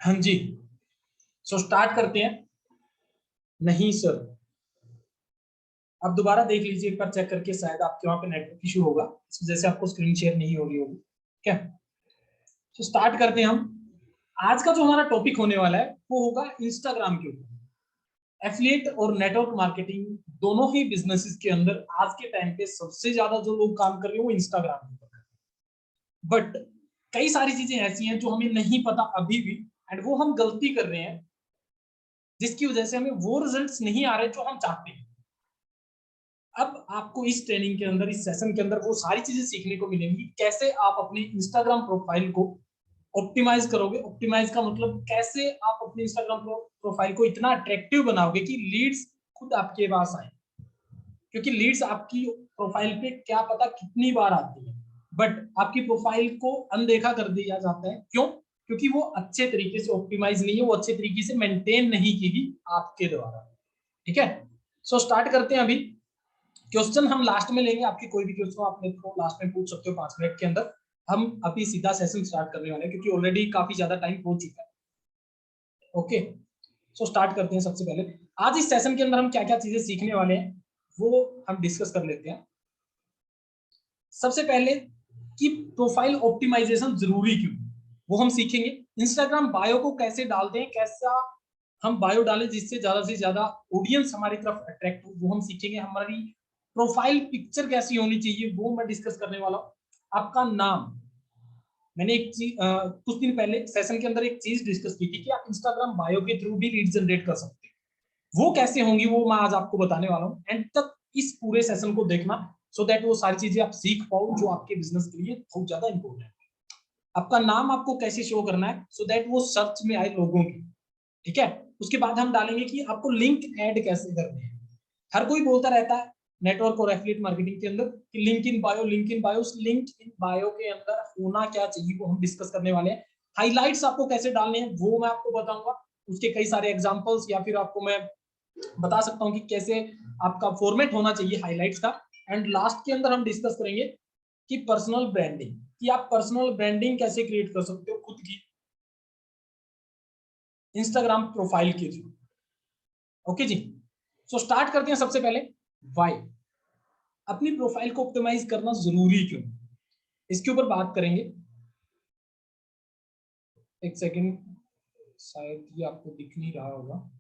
हाँ जी, so start करते हैं। नहीं सर, आप दोबारा देख लीजिए एक बार चेक करके, शायद आपके वहां पे नेटवर्क इशू होगा, इस वजह से आपको स्क्रीन शेयर नहीं हो रही होगी। क्या? तो स्टार्ट करते हैं हम। आज का जो हमारा टॉपिक होने वाला है वो होगा इंस्टाग्राम के ऊपर। एफिलिएट और नेटवर्क मार्केटिंग दोनों ही बिजनेसेस के अंदर आज के टाइम पे सबसे ज्यादा जो लोग काम कर रहे हैं वो इंस्टाग्राम के ऊपर। बट कई सारी चीजें ऐसी हैं जो हमें नहीं पता अभी भी, एंड वो हम गलती कर रहे हैं, जिसकी वजह से हमें वो रिजल्ट्स नहीं आ रहे जो हम चाहते हैं। अब आपको इस ट्रेनिंग के अंदर, इस सेशन के अंदर वो सारी चीजें सीखने को मिलेंगी, कैसे आप अपने इंस्टाग्राम प्रोफाइल को ऑप्टिमाइज करोगे। ऑप्टिमाइज का मतलब कैसे आप अपने इंस्टाग्राम प्रोफाइल को इतना अट्रैक्टिव बनाओगे कि लीड्स खुद आपके पास आए। क्योंकि लीड्स आपकी प्रोफाइल पे क्या पता कितनी बार आती है, बट आपकी प्रोफाइल को अनदेखा कर दिया जाता है। क्यों? क्योंकि वो अच्छे तरीके से ऑप्टिमाइज नहीं है, वो अच्छे तरीके से मेंटेन नहीं की गई आपके द्वारा। ठीक है, सो स्टार्ट करते हैं अभी। क्वेश्चन हम लास्ट में लेंगे, आपकी कोई भी क्वेश्चन आप मेरे को लास्ट में पूछ सकते हो 5 मिनट के अंदर। हम अभी सीधा सेशन स्टार्ट करने वाले हैं क्योंकि ऑलरेडी काफी ज्यादा टाइम हो चुका है। ओके, सो स्टार्ट करते हैं। सबसे पहले आज इस सेशन के अंदर हम क्या क्या चीजें सीखने वाले हैं वो हम डिस्कस कर लेते हैं। सबसे पहले कि प्रोफाइल ऑप्टिमाइजेशन जरूरी क्यों, वो हम सीखेंगे। इंस्टाग्राम बायो को कैसे डालते हैं, कैसा हम बायो डालें जिससे से ज्यादा ऑडियंस हमारी तरफ अट्रैक्ट हो, वो हम सीखेंगे। हमारी प्रोफाइल पिक्चर कैसी होनी चाहिए वो मैं डिस्कस करने वाला हूं। आपका नाम, मैंने एक चीज कुछ दिन पहले सेशन के अंदर एक चीज डिस्कस की थी कि आप इंस्टाग्राम बायो के थ्रू भी लीड जनरेट कर सकते हैं। वो कैसे होंगी वो मैं आज आपको बताने वाला हूँ। एंड तक इस पूरे सेशन को देखना, सो दैट वो सारी चीजें आप सीख पाओ जो आपके बिजनेस के लिए बहुत ज्यादा इंपॉर्टेंट है। आपका नाम आपको कैसे शो करना है सो दैट वो सर्च में आए लोगों की। ठीक है, उसके बाद हम डालेंगे कि आपको लिंक ऐड कैसे करने हैं। हर कोई बोलता रहता है नेटवर्क और एफिलिएट मार्केटिंग के अंदर कि link in bio, link in bio. उस लिंक इन बायो के अंदर होना क्या चाहिए वो हम डिस्कस करने वाले हैं। हाइलाइट्स आपको कैसे डालने हैं वो मैं आपको बताऊंगा, उसके कई सारे एग्जांपल्स, या फिर आपको मैं बता सकता हूं कि कैसे आपका फॉर्मेट होना चाहिए हाइलाइट्स का। एंड लास्ट के अंदर हम डिस्कस करेंगे कि पर्सनल ब्रांडिंग, कि आप पर्सनल ब्रांडिंग कैसे क्रिएट कर सकते हो खुद की इंस्टाग्राम प्रोफाइल के थ्रू। ओके जी, सो स्टार्ट करते हैं। सबसे पहले वाई, अपनी प्रोफाइल को ऑप्टिमाइज करना जरूरी क्यों, इसके ऊपर बात करेंगे। एक सेकंड, शायद ये आपको दिख नहीं रहा होगा।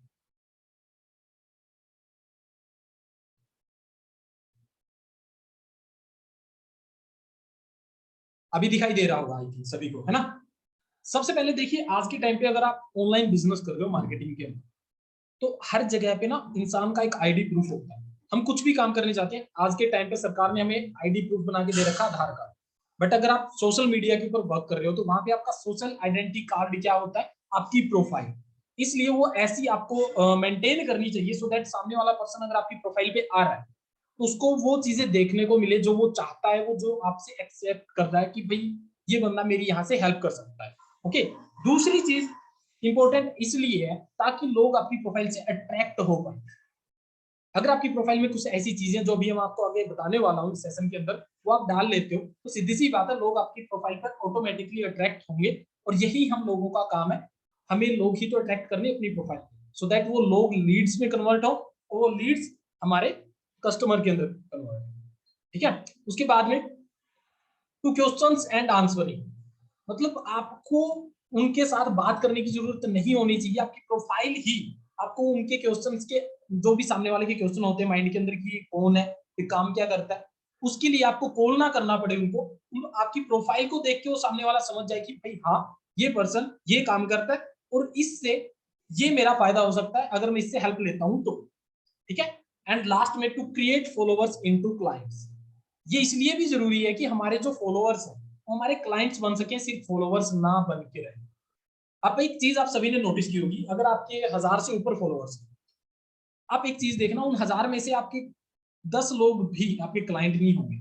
अभी दिखाई दे रहा होगा आई थिंक सभी को, है ना। सबसे पहले देखिए, आज के टाइम पे अगर आप ऑनलाइन बिजनेस कर रहे हो मार्केटिंग के अंदर, तो हर जगह पे ना इंसान का एक आईडी प्रूफ होता है। हम कुछ भी काम करने जाते हैं, आज के टाइम पे सरकार ने हमें आईडी प्रूफ बना के दे रखा आधार कार्ड। बट अगर आप सोशल मीडिया के ऊपर वर्क कर रहे हो तो वहां पे आपका सोशल आइडेंटिटी कार्ड क्या होता है, आपकी प्रोफाइल। इसलिए वो ऐसी आपको मेंटेन करनी चाहिए सो दैट सामने वाला पर्सन अगर आपकी प्रोफाइल पे आ रहा है तो उसको वो चीजें देखने को मिले जो वो चाहता है, वो जो आपसे एक्सेप्ट कर रहा है कि भाई ये बंदा मेरी यहाँ से हेल्प कर सकता है। ओके, दूसरी चीज इंपॉर्टेंट इसलिए है ताकि लोग आपकी प्रोफाइल से अट्रैक्ट हो पाए। अगर आपकी प्रोफाइल में कुछ ऐसी चीजें जो भी हम आपको आगे बताने वाला हूँ इस सेशन के अंदर वो आप डाल लेते हो तो सीधी सी बात है, लोग आपकी प्रोफाइल पर ऑटोमेटिकली अट्रैक्ट होंगे। और यही हम लोगों का काम है, हमें लोग ही तो अट्रैक्ट करने अपनी प्रोफाइल, सो दैट वो लोग लीड्स में कन्वर्ट हो और वो लीड्स हमारे कस्टमर के अंदर कन्वर्ट हो। ठीक है, उसके बाद में टू क्वेश्चंस एंड आंसरिंग, मतलब आपको उनके साथ बात करने की जरूरत नहीं होनी चाहिए। आपकी प्रोफाइल ही आपको उनके क्वेश्चंस के, जो भी सामने वाले के क्वेश्चन होते हैं माइंड के अंदर कि कौन है, ये काम क्या करता है, उसके लिए आपको कॉल ना करना पड़े उनको। आपकी प्रोफाइल को देख के वो सामने वाला समझ जाए कि भाई हाँ ये पर्सन ये काम करता है और इससे ये मेरा फायदा हो सकता है अगर मैं इससे हेल्प लेता हूं तो। ठीक है, एंड लास्ट में to create followers into clients. ये इसलिए भी जरूरी है कि हमारे जो फॉलोअर्स हैं वो हमारे क्लाइंट्स बन सके, सिर्फ फॉलोअर्स ना बन के रहे। अब एक चीज आप सभी ने नोटिस की होगी, अगर आपके 1000 से ऊपर फॉलोअर्स हैं, आप एक चीज देखना, उन 1000 में से आपके 10 लोग भी आपके क्लाइंट नहीं होंगे।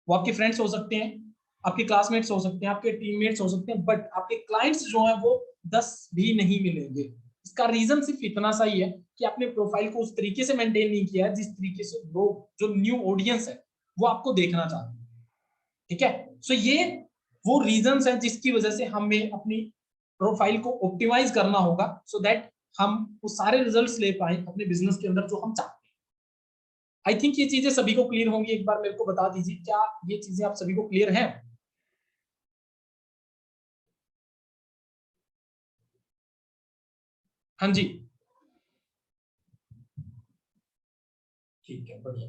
वो आपके फ्रेंड्स हो सकते हैं, आपके क्लासमेट्स हो सकते हैं, आपके टीममेट्स हो सकते हैं, बट आपके क्लाइंट्स जो है वो 10 भी नहीं मिलेंगे। इसका रीजन सिर्फ इतना सा ही है कि आपने प्रोफाइल को उस तरीके से मेंटेन नहीं किया है जिस तरीके से लोग, जो न्यू ऑडियंस है, वो आपको देखना चाहते हैं। ठीक है, सो ये वो रीजंस हैं जिसकी वजह से हमें अपनी प्रोफाइल को ऑप्टिमाइज करना होगा सो दैट हम वो सारे रिजल्ट्स ले पाए अपने बिजनेस के अंदर जो हम चाहते हैं। आई थिंक ये चीजें सभी को क्लियर होंगी, एक बार मेरे को बता दीजिए क्या ये चीजें आप सभी को क्लियर हैं? हाँ जी, ठीक है, बढ़िया।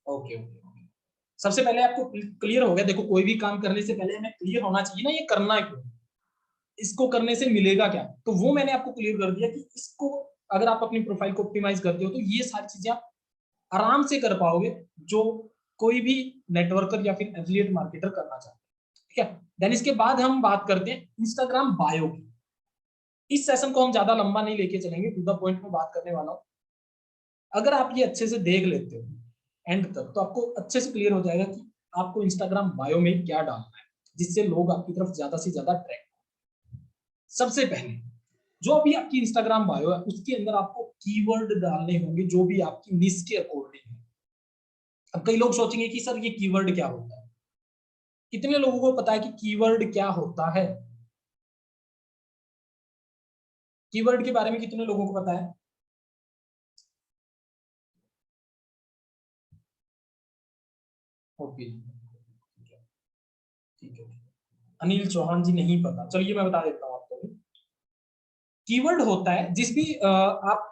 Okay okay okay. सबसे पहले आपको क्लियर हो गया, देखो कोई भी काम करने से पहले हमें क्लियर होना चाहिए ना ये करना है क्यों, इसको करने से मिलेगा क्या, तो वो मैंने आपको क्लियर कर दिया कि इसको अगर आप अपनी प्रोफाइल को ऑप्टिमाइज करते हो तो ये सारी चीजें आप आराम से कर पाओगे जो कोई भी नेटवर्कर या फिर एफिलिएट मार्केटर करना चाहते हैं। ठीक है, देन इसके बाद हम बात करते हैं इंस्टाग्राम बायो की। इस सेशन को हम ज्यादा लंबा नहीं लेके चलेंगे, टू द पॉइंट में बात करने वाला हूं। अगर आप ये अच्छे से देख लेते हो एंड तक तो आपको अच्छे से क्लियर हो जाएगा कि आपको इंस्टाग्राम बायो में क्या डालना है जिससे लोग आपकी तरफ ज्यादा से ज्यादा ट्रैक। सबसे पहले जो अभी आपकी इंस्टाग्राम बायो है उसके अंदर आपको कीवर्ड डालने होंगे जो भी आपकी निश के अकॉर्डिंग है। अब कई लोग सोचेंगे कि सर ये कीवर्ड क्या होता है, कितने लोगों को पता है कि कीवर्ड क्या होता है? कीवर्ड के बारे में कितने लोगों को पता है? ओके, ठीक है, ठीक है। अनिल चौहान जी नहीं पता, चलिए मैं बता देता हूँ आपको। कीवर्ड होता है जिस भी आप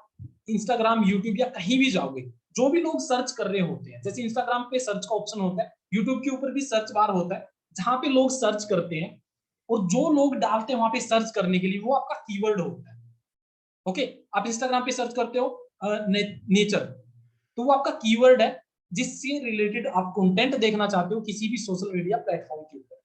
इंस्टाग्राम यूट्यूब या कहीं भी जाओगे जो भी लोग सर्च कर रहे होते हैं, जैसे इंस्टाग्राम पे सर्च का ऑप्शन होता है, यूट्यूब के ऊपर भी सर्च बार होता है जहां पे लोग सर्च करते हैं और जो लोग डालते हैं वहां पे सर्च करने के लिए वो आपका कीवर्ड होता है। ओके, आप इंस्टाग्राम पे सर्च करते हो नेचर, तो वो आपका कीवर्ड है जिससे रिलेटेड आप कंटेंट देखना चाहते हो किसी भी सोशल मीडिया प्लेटफॉर्म के ऊपर।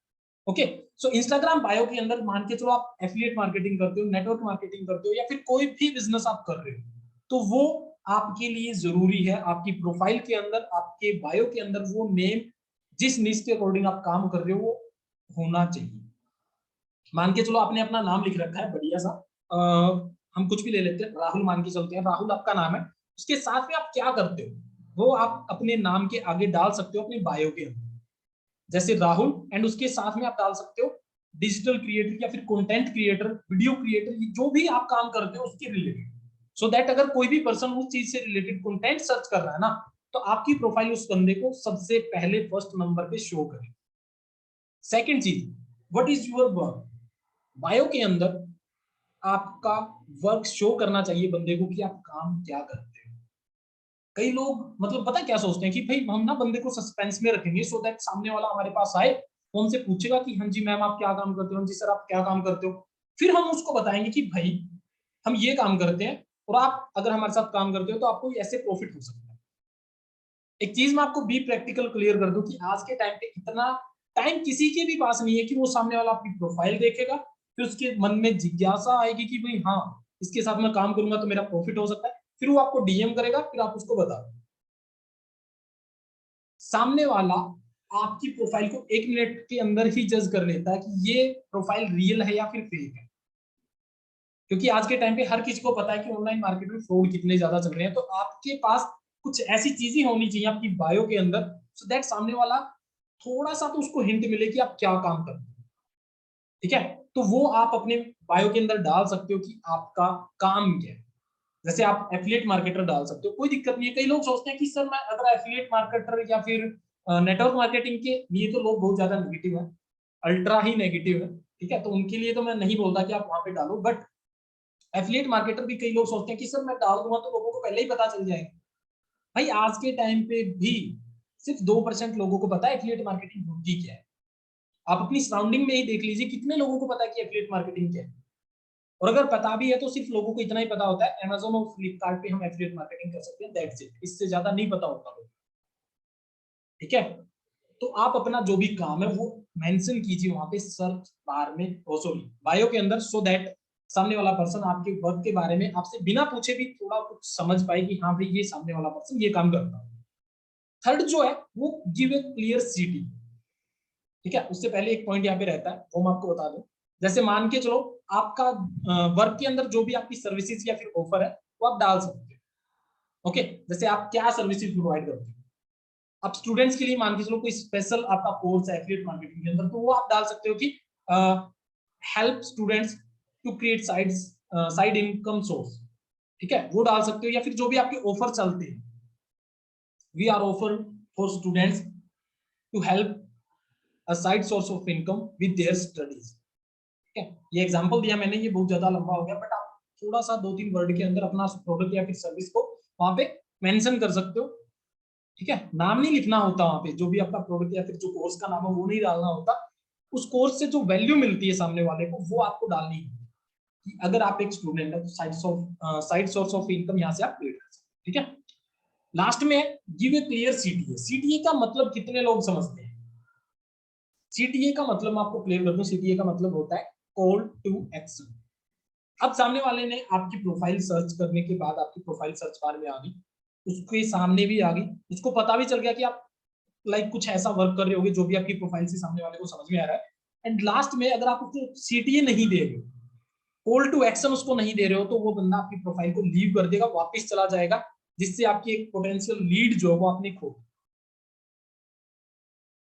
ओके, सो इंस्टाग्राम बायो के अंदर मान के चलो आप एफिलिएट मार्केटिंग करते हो, नेटवर्क मार्केटिंग करते हो या फिर कोई भी बिजनेस आप कर रहे हो तो वो आपके लिए जरूरी है आपकी प्रोफाइल के अंदर, आपके बायो के अंदर वो नेम जिस निश के अकॉर्डिंग आप काम कर रहे हो वो होना चाहिए। मान के चलो आपने अपना नाम लिख रखा है बढ़िया सा, हम कुछ भी ले लेते हैं, राहुल मान के चलते हैं, राहुल आपका नाम है, उसके साथ में आप क्या करते हो वो आप अपने नाम के आगे डाल सकते हो अपने बायो के अंदर, जैसे राहुल एंड उसके साथ में आप डाल सकते हो डिजिटल क्रिएटर या फिर कंटेंट क्रिएटर, वीडियो क्रिएटर, जो भी आप काम करते हो उसके रिलेटेड, सो दैट अगर कोई भी पर्सन उस चीज से रिलेटेड कंटेंट सर्च कर रहा है ना तो आपकी प्रोफाइल उस बंदे को सबसे पहले फर्स्ट नंबर पे शो करे। सेकंड चीज, what is your work, bio के अंदर आपका वर्क शो करना चाहिए बंदे को कि आप काम क्या करते हो। कई लोग मतलब पता क्या सोचते हैं कि भाई हम ना बंदे को सस्पेंस में रखेंगे सो दैट सामने वाला हमारे पास आए वो हमसे पूछेगा कि हाँ जी मैम आप क्या काम करते हो, हाँ जी सर आप क्या काम करते हो, फिर हम उसको बताएंगे कि भाई हम ये काम करते हैं और आप अगर हमारे साथ काम करते हो तो आपको ऐसे प्रॉफिट हो सकता है। एक चीज मैं आपको बी प्रैक्टिकल क्लियर कर दूं कि आज के टाइम पे इतना टाइम किसी के भी पास नहीं है कि वो सामने वाला अपनी प्रोफाइल देखेगा फिर उसके मन में जिज्ञासा आएगी कि भाई हाँ इसके साथ मैं काम करूंगा तो मेरा प्रॉफिट हो सकता है, फिर वो आपको डीएम करेगा फिर आप उसको बता दो। सामने वाला आपकी प्रोफाइल को 1 मिनट के अंदर ही जज कर लेता है कि ये प्रोफाइल रियल है या फिर फेक है, क्योंकि आज के टाइम पे हर किसी को पता है कि ऑनलाइन मार्केट में फ्रॉड कितने ज्यादा चल रहे हैं, तो आपके पास कुछ ऐसी चीजें होनी चाहिए आपकी बायो के अंदर सो दैट सामने वाला थोड़ा सा तो उसको हिंट मिले कि आप क्या काम करते हैं। ठीक है, तो वो आप अपने बायो के अंदर डाल सकते हो कि आपका काम क्या है, जैसे आप एफिलिएट मार्केटर डाल सकते हो, कोई दिक्कत नहीं है। कई लोग सोचते हैं कि सर मैं अगर एफिलिएट मार्केटर या फिर नेटवर्क मार्केटिंग के लिए तो लोग बहुत ज्यादा नेगेटिव है, अल्ट्रा ही नेगेटिव है, ठीक है, तो उनके लिए तो मैं नहीं बोलता कि आप वहां पे डालो, बट एफिलिएट मार्केटर भी कई लोग सोचते हैं कि सर मैं डाल दूंगा तो लोगों को पहले ही पता चल जाएगा। भाई आज के टाइम पे भी सिर्फ 2% लोगों को पता है एफिलिएट मार्केटिंग होती क्या है। आप अपनी सराउंडिंग में ही देख लीजिए कितने लोगों को पता है कि एफिलिएट मार्केटिंग क्या है, और अगर पता भी है तो सिर्फ लोगों को इतना ही पता होता है अमेजोन और फ्लिपकार्ट पे हम एफिलिएट मार्केटिंग कर सकते हैं, दैट्स इट, इससे ज्यादा नहीं पता होता लोगों को। ठीक है, तो आप अपना जो भी काम है वो मेंशन कीजिए वहां पे सर्च बार में, सॉरी बायो के अंदर, सो दैट सामने वाला पर्सन आपके वर्क के बारे में आपसे बिना पूछे भी थोड़ा कुछ समझ पाए कि हाँ भाई ये सामने वाला पर्सन ये काम करता है। थर्ड जो है वो गिव ए क्लियर सिटी। ठीक है, उससे पहले एक पॉइंट यहाँ पे रहता है वो मैं आपको बता दूं, जैसे मान के चलो आपका वर्क के अंदर जो भी आपकी सर्विसेज या फिर ऑफर है वो आप डाल सकते हो। ओके, जैसे आप क्या सर्विसेज प्रोवाइड करते हो, आप स्टूडेंट्स के लिए मान के चलो कोई स्पेशल आपका कोर्स है एफिलिएट मार्केटिंग के अंदर तो वो आप डाल सकते हो कि help students to create side income source, ठीक है, वो डाल सकते हो, या फिर जो भी आपके ऑफर चलते हैं, we are offer for students to help a side source of income with their studies, ठीक है। ये एग्जांपल दिया मैंने, ये बहुत ज्यादा लंबा हो गया, बट आप थोड़ा सा 2-3 वर्ड के अंदर अपना प्रोडक्ट या फिर सर्विस को वहां पे मेंशन कर सकते हो, ठीक है। नाम नहीं लिखना होता वहां पे, जो भी आपका प्रोडक्ट या फिर जो कोर्स का नाम है वो नहीं डालना होता, उस कोर्स से जो वैल्यू मिलती है सामने वाले को वो आपको डालनी है, कि अगर आप एक स्टूडेंट है तो साइड सोर्स ऑफ इनकम यहाँ से आप क्रिएट कर सकते हैं, ठीक है। लास्ट में give a clear CTA. CTA का मतलब कितने लोग समझते हैं? सीटीए का मतलब मैं आपको क्लियर कर दूं, सीटीए का मतलब होता है कॉल टू एक्शन। अब सामने वाले ने आपकी प्रोफाइल सर्च करने के बाद आपकी प्रोफाइल सर्च बार में आ गई, उसके सामने भी आ गई, उसको पता भी चल गया कि आप लाइक कुछ ऐसा वर्क कर रहे होगे जो भी आपकी प्रोफाइल से सामने वाले को समझ में आ रहा है, एंड लास्ट में अगर आप उसको सीटीए नहीं दे रहे हो, कॉल टू एक्शन उसको नहीं दे रहे हो, तो वो बंदा आपकी प्रोफाइल को लीव कर देगा, वापस चला जाएगा, जिससे आपकी एक पोटेंशियल लीड जो है वो आपने खो,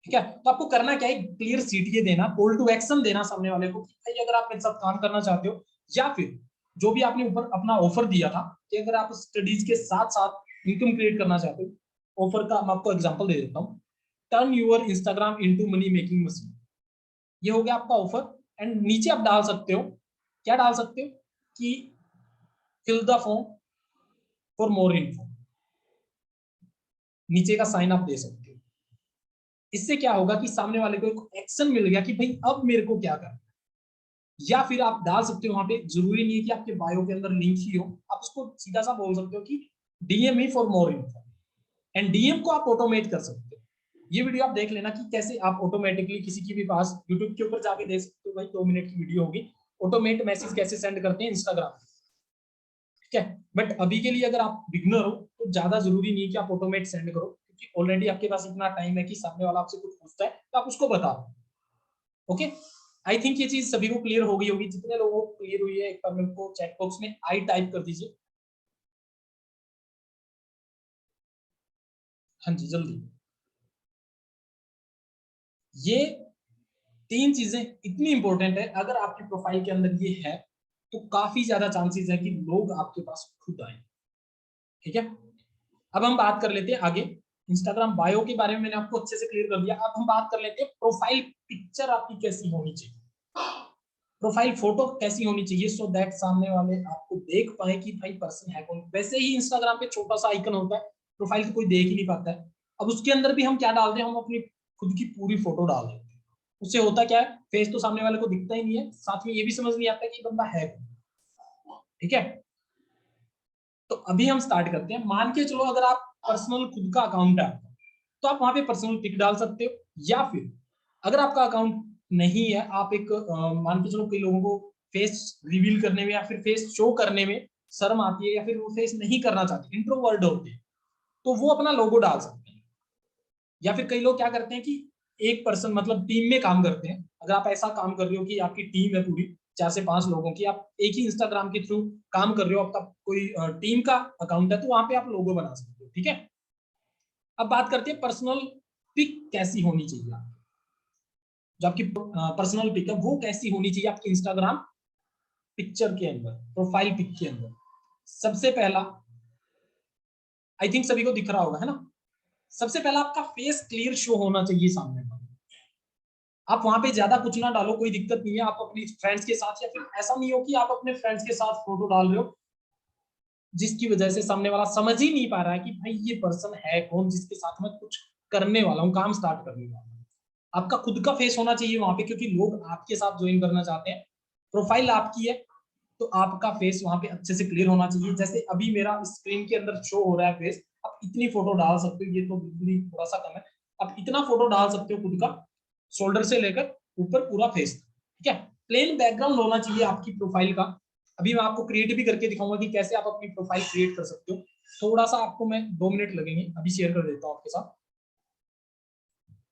ठीक है। तो आपको करना क्या है, क्लियर सीटीए देना, कॉल टू एक्शन देना सामने वाले को, भाई अगर आप मेरे साथ काम करना चाहते हो, या फिर जो भी आपने ऊपर अपना ऑफर दिया था कि अगर आप स्टडीज के साथ साथ इनकम क्रिएट करना चाहते हो, ऑफर का मैं आपको एग्जांपल दे देता हूँ, turn your Instagram into money making machine, ये हो गया आपका ऑफर। एंड नीचे आप डाल सकते हो, क्या डाल सकते हो कि fill the form for more info, नीचे का साइन आप दे सकते हो। इससे क्या होगा कि सामने वाले को एक एक्शन मिल गया कि भाई अब मेरे को क्या करना, या फिर आप डाल सकते हो वहां पे, जरूरी नहीं है कि आपके बायो के अंदर लिंक ही हो, आप उसको सीधा सा बोल सकते हो कि DM me for more info, and DM को आप ऑटोमेट कर सकते हो। ये वीडियो आप देख लेना कि कैसे आप ऑटोमेटिकली किसी की भी पास यूट्यूब के ऊपर जाके देख सकते हो, भाई 2 मिनट की वीडियो होगी, ऑटोमेट मैसेज कैसे सेंड करते हैं इंस्टाग्राम, ठीक है। बट अभी के लिए अगर आप बिगनर हो तो ज्यादा जरूरी नहीं है कि आप ऑटोमेट सेंड करो, क्योंकि ऑलरेडी आपके पास इतना टाइम है कि सामने वाला आपसे कुछ पूछता है तो आप उसको बता दो, ओके। आई थिंक ये चीज सभी को क्लियर हो गई होगी, जितने लोगों को क्लियर हुई है एक बार मेरे को चैट बॉक्स में आई टाइप कर दीजिए, हाँ जी जल्दी। ये 3 चीजें इतनी इंपॉर्टेंट है, अगर आपकी प्रोफाइल के अंदर ये है तो काफी ज्यादा चांसेस है कि लोग आपके पास खुद आए, ठीक है। अब हम बात कर लेते हैं आगे, इंस्टाग्राम बायो के बारे में मैंने आपको अच्छे से क्लियर कर दिया, अब हम बात कर लेते हैं प्रोफाइल पिक्चर आपकी कैसी होनी चाहिए, प्रोफाइल फोटो कैसी होनी चाहिए, सो दैट सामने वाले आपको देख पाए कि भाई पर्सन है कौन। वैसे ही इंस्टाग्राम पे छोटा सा आइकन होता है, प्रोफाइल को कोई देख ही नहीं पाता है, अब उसके अंदर भी हम क्या डालते हैं, हम अपनी खुद की पूरी फोटो डाल देते हैं, उससे होता क्या है, फेस तो सामने वाले को दिखता ही नहीं है, साथ में ये भी समझ नहीं आता कि बंदा है कौन, ठीक है। तो अभी हम स्टार्ट करते हैं, मान के चलो अगर आप पर्सनल खुद का अकाउंट है तो आप वहां पे पर्सनल पिक डाल सकते हो, या फिर अगर आपका अकाउंट नहीं है, आप एक मान के चलो कई लोगों को फेस रिवील करने में या फिर फेस शो करने में शर्म आती है, या फिर वो फेस नहीं करना चाहते, इंट्रोवर्ट होते हैं, तो वो अपना लोगो डाल सकते हैं। या फिर कई लोग क्या करते हैं कि एक पर्सन मतलब टीम में काम करते हैं, अगर आप ऐसा काम कर रहे हो कि आपकी टीम है पूरी 4 से 5 लोगों की, आप एक ही इंस्टाग्राम के थ्रू काम कर रहे हो, आपका कोई टीम का अकाउंट है, तो वहां पे आप लोगो बना सकते हो, ठीक है। अब बात करते हैं पर्सनल पिक कैसी होनी चाहिए, जो आपकी पर्सनल पिक है वो कैसी होनी चाहिए आपकी इंस्टाग्राम पिक्चर के अंदर, प्रोफाइल पिक के अंदर। सबसे पहला, आई थिंक सभी को दिख रहा होगा, है ना, सबसे पहला आपका फेस क्लियर शो होना चाहिए सामने पर। आप वहां पे ज्यादा कुछ ना डालो, कोई दिक्कत नहीं है, आप अपनी फ्रेंड्स के साथ, या फिर ऐसा नहीं हो कि आप अपने फ्रेंड्स के साथ फोटो डाल रहे हो जिसकी वजह से सामने वाला समझ ही नहीं पा रहा है कि भाई ये पर्सन है कौन, जिसके साथ मैं कुछ करने वाला हूँ, काम स्टार्ट करने वाला हूँ। आपका खुद का फेस होना चाहिए वहां पे, क्योंकि लोग आपके साथ ज्वाइन करना चाहते हैं, प्रोफाइल आपकी है, तो आपका फेस वहां पे अच्छे से क्लियर होना चाहिए। जैसे अभी मेरा स्क्रीन के अंदर शो हो रहा है फेस, आप इतनी फोटो डाल सकते हो, ये तो बिल्कुल ही थोड़ा सा कम है, आप इतना फोटो डाल सकते हो खुद का, शोल्डर से लेकर ऊपर पूरा फेस, ठीक है। प्लेन बैकग्राउंड होना चाहिए आपकी प्रोफाइल का। अभी मैं आपको क्रिएट भी करके दिखाऊंगा कि कैसे आप अपनी प्रोफाइल क्रिएट कर सकते हो, थोड़ा सा आपको मैं 2 मिनट लगेंगे, अभी शेयर कर देता हूँ आपके साथ।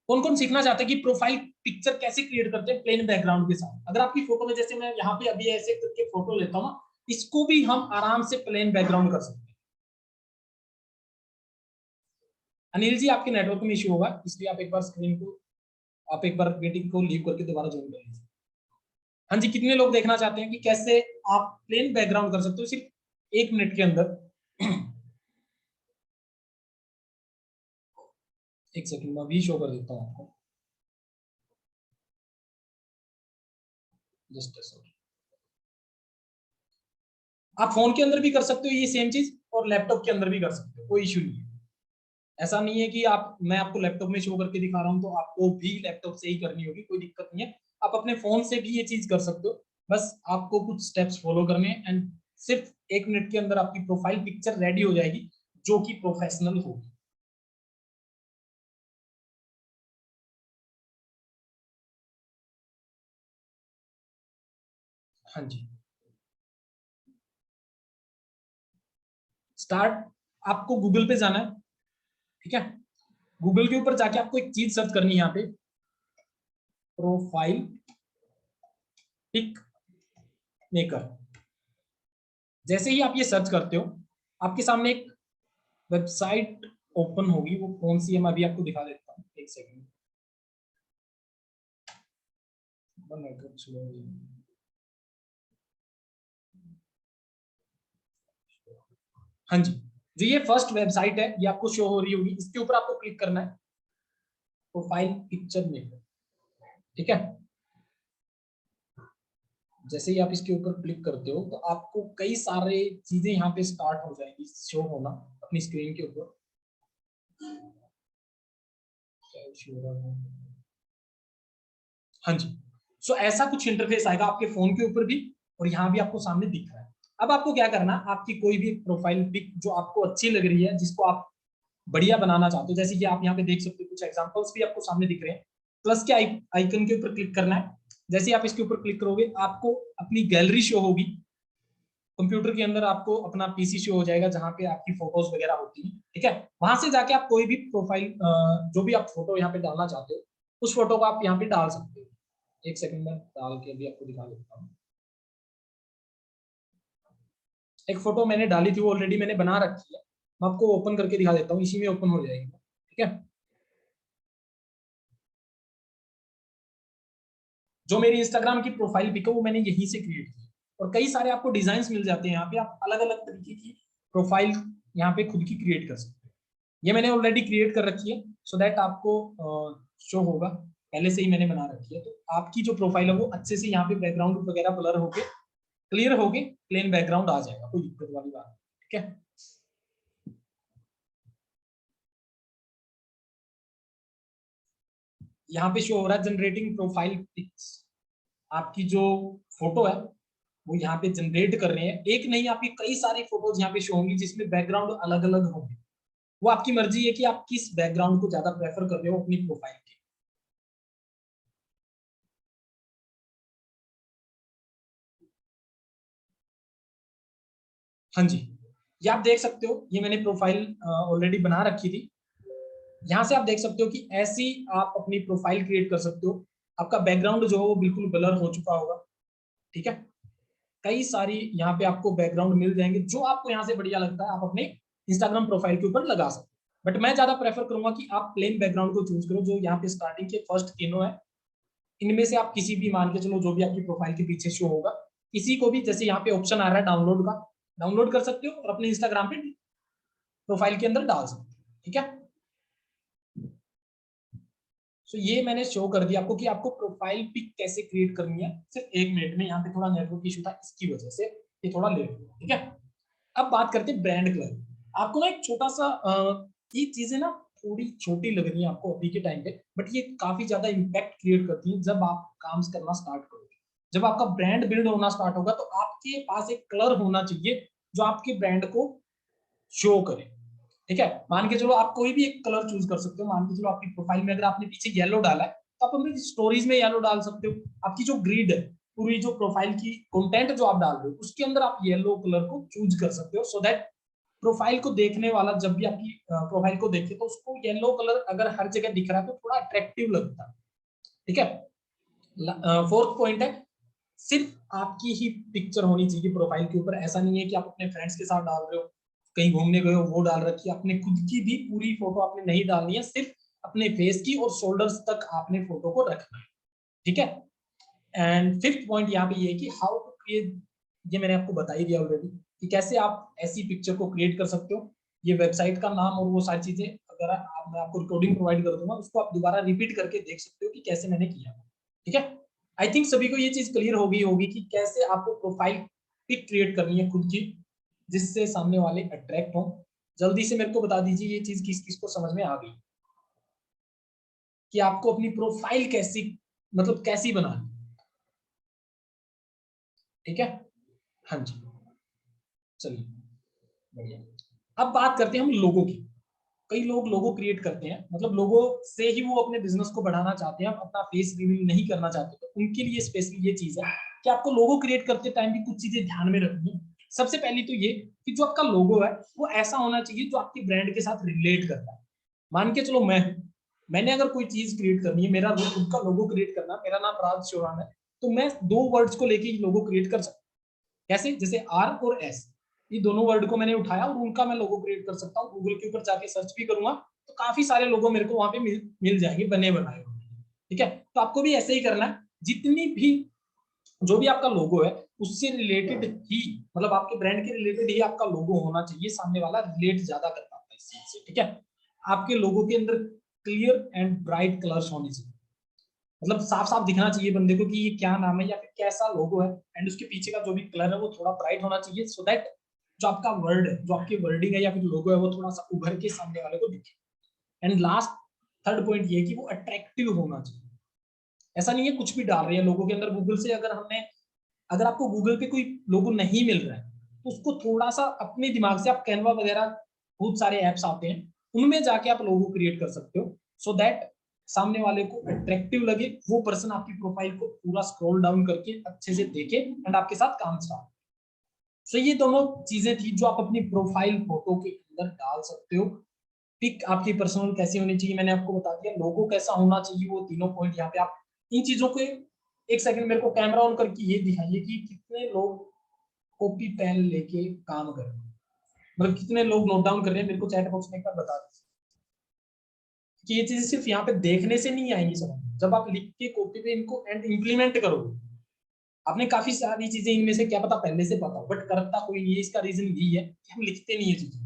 कौन कौन सीखना चाहते हैं कि प्रोफाइल पिक्चर कैसे क्रिएट करते हैं प्लेन बैकग्राउंड के साथ। अगर आपकी फोटो में, जैसे मैं यहाँ पे अभी ऐसे करके फोटो लेता हूँ ना, इसको भी हम आराम से प्लेन बैकग्राउंड कर सकते हैं। अनिल जी आपके नेटवर्क में इश्यू होगा, इसलिए आप एक बार स्क्रीन को, आप एक बार मीटिंग को लीव करके दोबारा ज्वाइन कर लीजिए। हाँ जी, कितने लोग देखना चाहते हैं कि कैसे आप प्लेन बैकग्राउंड कर सकते हो सिर्फ 1 मिनट के अंदर? एक सेकंड में अभी शो कर देता हूँ आपको, जस्ट आप फोन के अंदर भी कर सकते हो ये सेम चीज, और लैपटॉप के अंदर भी कर सकते हो, कोई इश्यू नहीं है। ऐसा नहीं है कि आप, मैं आपको लैपटॉप में शो करके दिखा रहा हूँ तो आपको भी लैपटॉप से ही करनी होगी, कोई दिक्कत नहीं है। आप अपने फोन से भी ये चीज कर सकते हो, बस आपको कुछ स्टेप्स फॉलो करने हैं एंड सिर्फ 1 मिनट के अंदर आपकी प्रोफाइल पिक्चर रेडी हो जाएगी, जो कि प्रोफेशनल होगी। हाँ जी, स्टार्ट, आपको गूगल पे जाना है, ठीक है। गूगल के ऊपर जाके आपको एक चीज सर्च करनी है यहाँ पे, प्रोफाइल पिक मेकर। जैसे ही आप ये सर्च करते हो, आपके सामने एक वेबसाइट ओपन होगी, वो कौन सी है मैं अभी आपको दिखा देता हूँ, एक सेकंड। हाँ जी, जी ये फर्स्ट वेबसाइट है, ये आपको शो हो रही होगी, इसके ऊपर आपको क्लिक करना है, प्रोफाइल पिक्चर मेकर, ठीक है। जैसे ही आप इसके ऊपर क्लिक करते हो तो आपको कई सारे चीजें यहाँ पे स्टार्ट हो जाएंगी शो होना अपनी स्क्रीन के ऊपर। हाँ जी, सो ऐसा कुछ इंटरफेस आएगा आपके फोन के ऊपर भी, और यहाँ भी आपको सामने दिख रहा है। अब आपको क्या करना है, आपकी कोई भी प्रोफाइल पिक जो आपको अच्छी लग रही है, जिसको आप बढ़िया बनाना चाहते हो, जैसे कि आप यहाँ पे देख सकते हो, कुछ एग्जांपल्स भी आपको सामने दिख रहे हैं। प्लस के आइकन के ऊपर क्लिक करना है। जैसे आप इसके ऊपर क्लिक करोगे, आपको अपनी गैलरी शो होगी। कंप्यूटर के अंदर आपको अपना पीसी शो हो जाएगा, जहां पे आपकी फोटोज वगैरह होती हैं, ठीक है। वहां से जाके आप कोई भी प्रोफाइल, जो भी आप फोटो यहाँ पे डालना चाहते हो, उस फोटो को आप यहाँ पे डाल सकते हो। एक सेकंड में डाल के अभी आपको दिखा देता हूँ। एक फोटो मैंने डाली थी, वो ऑलरेडी मैंने बना रखी है, मैं आपको ओपन करके दिखा देता हूँ, इसी में ओपन हो जाएगी, ठीक है। जो मेरी इंस्टाग्राम की प्रोफाइल पिक है वो मैंने यहीं से क्रिएट की, और कई सारे आपको डिजाइन मिल जाते हैं यहाँ पे, आप अलग अलग तरीके की प्रोफाइल यहाँ पे खुद की क्रिएट कर सकते हैं। ये मैंने ऑलरेडी क्रिएट कर रखी है, सो दैट आपको शो होगा, पहले से ही मैंने बना रखी है। तो आपकी जो प्रोफाइल है वो अच्छे से यहाँ पे बैकग्राउंड वगैरह ब्लर होके क्लियर होके प्लेन बैकग्राउंड आ जाएगा, कोई दिक्कत वाली बात नहीं, ठीक है। यहाँ पे शो हो रहा है जनरेटिंग प्रोफाइल पिक्स, आपकी जो फोटो है वो यहाँ पे जनरेट कर रहे हैं। एक नहीं, आपकी कई सारी फोटोज यहाँ पे शो होंगी जिसमें बैकग्राउंड अलग अलग होंगे। वो आपकी मर्जी है कि आप किस बैकग्राउंड को ज्यादा प्रेफर कर रहे हो अपनी प्रोफाइल के। हाँ जी, ये आप देख सकते हो, ये मैंने प्रोफाइल ऑलरेडी बना रखी थी। यहाँ से आप देख सकते हो कि ऐसी आप अपनी प्रोफाइल क्रिएट कर सकते हो। आपका बैकग्राउंड जो है वो बिल्कुल ब्लर हो चुका होगा, ठीक है। कई सारी यहाँ पे आपको बैकग्राउंड मिल जाएंगे, जो आपको यहाँ से बढ़िया लगता है आप अपने इंस्टाग्राम प्रोफाइल के ऊपर लगा सकते हो। बट मैं ज्यादा प्रेफर करूंगा कि आप प्लेन बैकग्राउंड को चूज करो, जो यहाँ पे स्टार्टिंग के फर्स्ट तीनों है, इनमें से आप किसी भी मान के चलो, जो भी आपकी प्रोफाइल के पीछे शो होगा, किसी को भी, जैसे यहाँ पे ऑप्शन आ रहा है डाउनलोड का, डाउनलोड कर सकते हो और अपने इंस्टाग्राम पे प्रोफाइल के अंदर डाल सकते हो, ठीक है। सो ये मैंने शो कर दिया आपको कि आपको प्रोफाइल पिक कैसे क्रिएट करनी है, सिर्फ 1 मिनट में। यहाँ पे थोड़ा नेटवर्क इशू था, इसकी वजह से ये थोड़ा लेट हुआ, ठीक है। अब बात करते हैं ब्रांड कलर। आपको ना एक छोटा सा, ये चीजें ना थोड़ी छोटी लग रही है आपको अभी के टाइम पे, बट ये काफी ज्यादा इम्पैक्ट क्रिएट करती है जब आप काम करना स्टार्ट करोगे। जब आपका ब्रांड बिल्ड होना स्टार्ट होगा, तो आपके पास एक कलर होना चाहिए जो आपके ब्रांड को शो करे, ठीक है। मान के चलो आप कोई भी एक कलर चूज कर सकते हो। मान के चलो आपकी प्रोफाइल में अगर आपने पीछे येलो डाला है, तो आप अपनी स्टोरीज में येलो डाल सकते हो। आपकी जो ग्रिड है, पूरी जो प्रोफाइल की कंटेंट जो आप डाल रहे हो, उसके अंदर आप येलो कलर को चूज कर सकते हो, सो दैट प्रोफाइल को देखने वाला जब भी आपकी प्रोफाइल को देखे, तो उसको येलो कलर अगर हर जगह दिख रहा है तो थोड़ा अट्रैक्टिव लगता है, ठीक है। फोर्थ पॉइंट है, सिर्फ आपकी ही पिक्चर होनी चाहिए प्रोफाइल के ऊपर। ऐसा नहीं है कि आप अपने फ्रेंड्स के साथ डाल रहे हो, कहीं घूमने गए हो वो डाल रखी है, अपने खुद की भी पूरी फोटो आपने नहीं डालनी है, सिर्फ अपने फेस की और शोल्डर्स तक आपने फोटो को रखना है, ठीक है। एंड फिफ्थ पॉइंट यहाँ पे ये है कि हाउ टू क्रिएट, ये मैंने आपको बता ही दिया ऑलरेडी कि कैसे आप ऐसी पिक्चर को क्रिएट कर सकते हो। ये वेबसाइट का नाम और वो सारी चीजें अगर आप, मैं आपको रिकॉर्डिंग प्रोवाइड कर दूंगा, उसको आप दोबारा रिपीट करके देख सकते हो कि कैसे मैंने किया। ठीक है, आई थिंक सभी को ये चीज क्लियर हो गई होगी कि कैसे आपको प्रोफाइल पिक क्रिएट करनी है खुद की, जिससे सामने वाले अट्रैक्ट हो। जल्दी से मेरे को बता दीजिए ये चीज किस किस को समझ में आ गई कि आपको अपनी प्रोफाइल कैसी, मतलब कैसी बनानी। ठीक है, हाँ जी, चलिए बढ़िया। अब बात करते हैं हम लोगों की। कई लोग लोगो क्रिएट करते हैं, मतलब लोगो से ही वो अपने बिजनेस को बढ़ाना चाहते हैं, अपना फेस रिवील नहीं करना चाहते, तो उनके लिए स्पेशली ये चीज है कि आपको लोगो क्रिएट करते टाइम भी कुछ चीजें ध्यान में रखनी है। सबसे पहली तो ये कि जो आपका लोगो है वो ऐसा होना चाहिए जो आपके ब्रांड के साथ रिलेट करता है। मान के चलो मैंने अगर कोई चीज क्रिएट करनी है, मेरा खुद का लोगो क्रिएट करना, मेरा नाम राज चौहान है, तो मैं दो वर्ड्स को लेके लोगो क्रिएट कर सकता हूँ। कैसे? जैसे आर और एस, ये दोनों वर्ड को मैंने उठाया और उनका मैं लोगो क्रिएट कर सकता हूँ। गूगल के ऊपर जाके सर्च भी करूंगा तो काफी सारे लोगो मेरे को वहां पे मिल जाएंगे, बने बनाए हुए। ठीक है, तो आपको भी ऐसे ही करना है। जितनी भी जो भी आपका लोगो है उससे रिलेटेड ही, मतलब आपके ब्रांड के रिलेटेड ही आपका लोगो होना चाहिए, सामने वाला रिलेट ज्यादा कर पाता है इस चीज से। ठीक है, आपके लोगो के अंदर क्लियर एंड ब्राइट कलर्स होने चाहिए, मतलब साफ साफ दिखना चाहिए बंदे को कि ये क्या नाम है या फिर कैसा लोगो है, एंड उसके पीछे का जो भी कलर है वो थोड़ा ब्राइट होना चाहिए, सो दैट जो आपका वर्ड है, जो आपकी वर्डिंग है या फिर लोगो है, वो थोड़ा सा उभर के सामने वाले को दिखे। एंड लास्ट थर्ड पॉइंट ये कि वो अट्रैक्टिव होना चाहिए। ऐसा नहीं है कुछ भी डाल रहे हैं लोगों के अंदर, गूगल से अगर आपको गूगल पे कोई लोगो नहीं मिल रहा है तो उसको थोड़ा सा अपने दिमाग से, आप कैनवा वगैरह बहुत सारे एप्स आते हैं उनमें जाके आप लोगो क्रिएट कर सकते हो, सो दैट सामने वाले को अट्रैक्टिव लगे, वो पर्सन आपकी प्रोफाइल को पूरा स्क्रॉल डाउन करके अच्छे से देखे एंड आपके साथ काम स्टार्ट। सो ये दोनों चीजें थी जो आप अपनी प्रोफाइल फोटो के अंदर डाल सकते हो। पिक आपकी पर्सनल कैसी होनी चाहिए मैंने आपको बता दिया, लोगो कैसा होना चाहिए, वो तीनों पॉइंट यहाँ पे आप इन चीजों को एक सेकंड मेरे को कैमरा ऑन करके ये दिखाइए कि कितने लोग कॉपी पेन लेके काम कर रहे हैं, मतलब कितने लोग नोट डाउन कर रहे हैं, मेरे को चैट बॉक्स में एक बार बता दीजिए कि ये चीजें सिर्फ यहाँ पे देखने से नहीं आएंगी समझ, जब आप लिख के कॉपी पे इनको एंड इंप्लीमेंट करोगे। आपने काफी सारी चीजें इनमें से क्या पता पहले से पता हो, बट करता कोई नहीं है। इसका रीजन यही है कि हम लिखते नहीं है चीजें।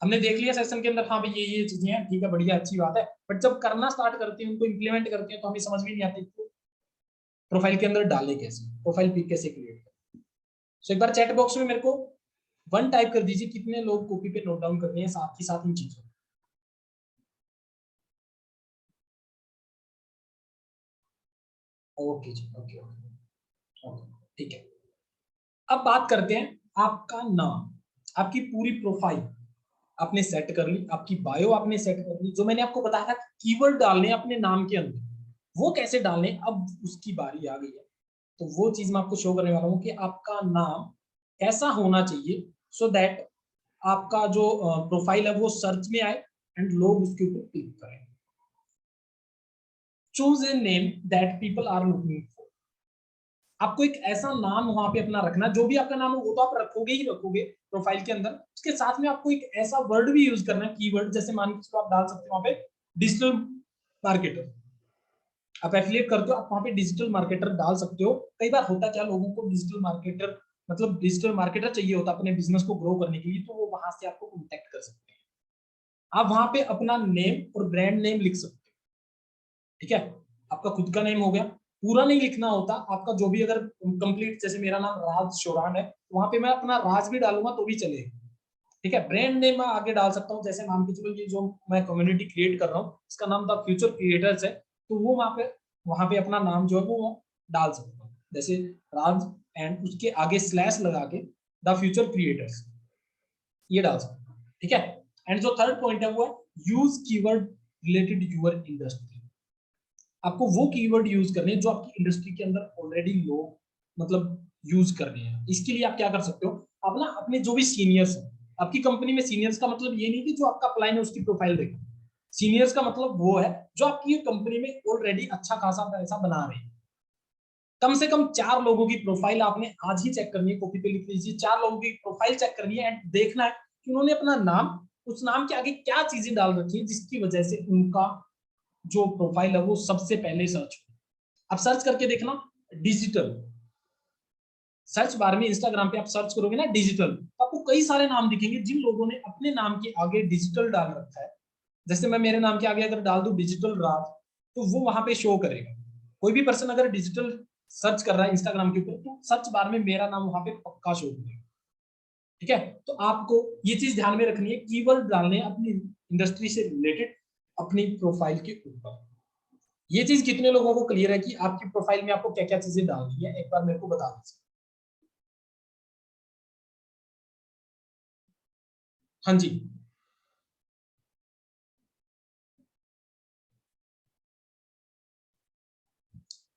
हमने देख लिया सेशन के अंदर, हाँ भाई ये चीजें हैं, ठीक है बढ़िया अच्छी बात है, बट जब करना स्टार्ट करते हैं, उनको इंप्लीमेंट करते हैं, तो हमें समझ में नहीं आती प्रोफाइल के अंदर डाले कैसे, प्रोफाइल पिक कैसे क्रिएट करें। सो एक बार चैट बॉक्स में मेरे को 1 टाइप कर दीजिए, कितने लोग कॉपी पे नोट डाउन कर रहे हैं साथ ही साथ इन चीजों। ओके जी, ओके ओके, ठीक है। अब बात करते हैं आपका नाम, आपकी पूरी प्रोफाइल आपने सेट कर ली, आपकी बायो आपने सेट कर ली, जो मैंने आपको बताया था कीवर्ड डालने अपने नाम के अंदर, वो कैसे डालने, अब उसकी बारी आ गई है। तो वो चीज मैं आपको शो करने वाला हूँ कि आपका नाम कैसा होना चाहिए, सो दैट आपका जो प्रोफाइल है वो सर्च में आए एंड लोग उसके ऊपर क्लिक करें। Choose a name that people are looking for. आपको एक ऐसा नाम वहां पे अपना रखना, जो भी आपका नाम हो वो तो आप रखोगे ही रखोगे प्रोफाइल के अंदर, उसके साथ में आपको एक ऐसा वर्ड भी यूज करना है, कीवर्ड, जैसे मान के चलो आप डाल सकते हो वहां पे डिजिटल मार्केटर। आप एफिलिएट करते हो, आप वहां पे डिजिटल मार्केटर डाल सकते हो। कई बार होता क्या, लोगों को डिजिटल मार्केटर, मतलब डिजिटल मार्केटर चाहिए होता अपने बिजनेस को ग्रो करने के लिए, तो वो वहां से आपको कॉन्टेक्ट कर सकते हैं। आप वहां पे अपना नेम और ब्रांड नेम लिख सकते हो। ठीक है, आपका खुद का नेम हो गया, पूरा नहीं लिखना होता आपका, जो भी अगर कंप्लीट, जैसे मेरा नाम राज शोरान है, वहां पे मैं अपना राज भी डालूंगा तो भी चलेगा। ठीक है, ब्रांड नेम मैं आगे डाल सकता हूँ, जैसे मान के चलो ये जो मैं कम्युनिटी क्रिएट कर रहा हूँ इसका नाम द फ्यूचर क्रिएटर्स है, तो वो वहां पे अपना नाम जो है वो डाल सकता हूँ, जैसे राज एंड उसके आगे स्लैश लगा के द फ्यूचर क्रिएटर्स, ये डाल सकता हूँ। ठीक है, एंड जो थर्ड पॉइंट है वो है use keyword related your industry. आपको वो कीवर्ड यूज करने हैं जो आपकी इंडस्ट्री के अंदर ऑलरेडी लोग मतलब यूज कर रहे हैं। इसके लिए आप क्या कर सकते हो, आप ना अपने जो भी सीनियर्स हैं, आपकी कंपनी में सीनियर्स का मतलब ये नहीं कि जो आपका अपलाइन है उसकी प्रोफाइल देखो, सीनियर्स का मतलब वो है जो आपकी कंपनी में ऑलरेडी अच्छा खासा पैसा बना रहे हैं। कम से कम 4 लोगों की प्रोफाइल आपने आज ही चेक करनी है, कॉपी पे लिख लीजिए, 4 लोगों की प्रोफाइल चेक करनी है एंड देखना है कि उन्होंने अपना नाम, उस नाम के आगे क्या चीजें डाल रखी है जिसकी वजह से उनका जो प्रोफाइल है वो सबसे पहले सर्च। अब सर्च करके देखना, डिजिटल, सर्च बार में इंस्टाग्राम पे आप सर्च करोगे ना डिजिटल, तो आपको कई सारे नाम दिखेंगे जिन लोगों ने अपने नाम के आगे डिजिटल डाल रखा है। जैसे मैं मेरे नाम के आगे अगर डाल दूं डिजिटल राज, तो वो वहां पे शो करेगा। कोई भी पर्सन अगर डिजिटल सर्च कर रहा है इंस्टाग्राम के ऊपर, तो सर्च बार में मेरा नाम वहां पे पक्का शो करेगा। ठीक है, तो आपको ये चीज ध्यान में रखनी है, कीवर्ड डालने अपनी इंडस्ट्री से रिलेटेड अपनी प्रोफाइल के ऊपर। ये चीज कितने लोगों को क्लियर है कि आपकी प्रोफाइल में आपको क्या क्या चीजें डालनी है, एक बार मेरे को बता दीजिए। हाँ जी,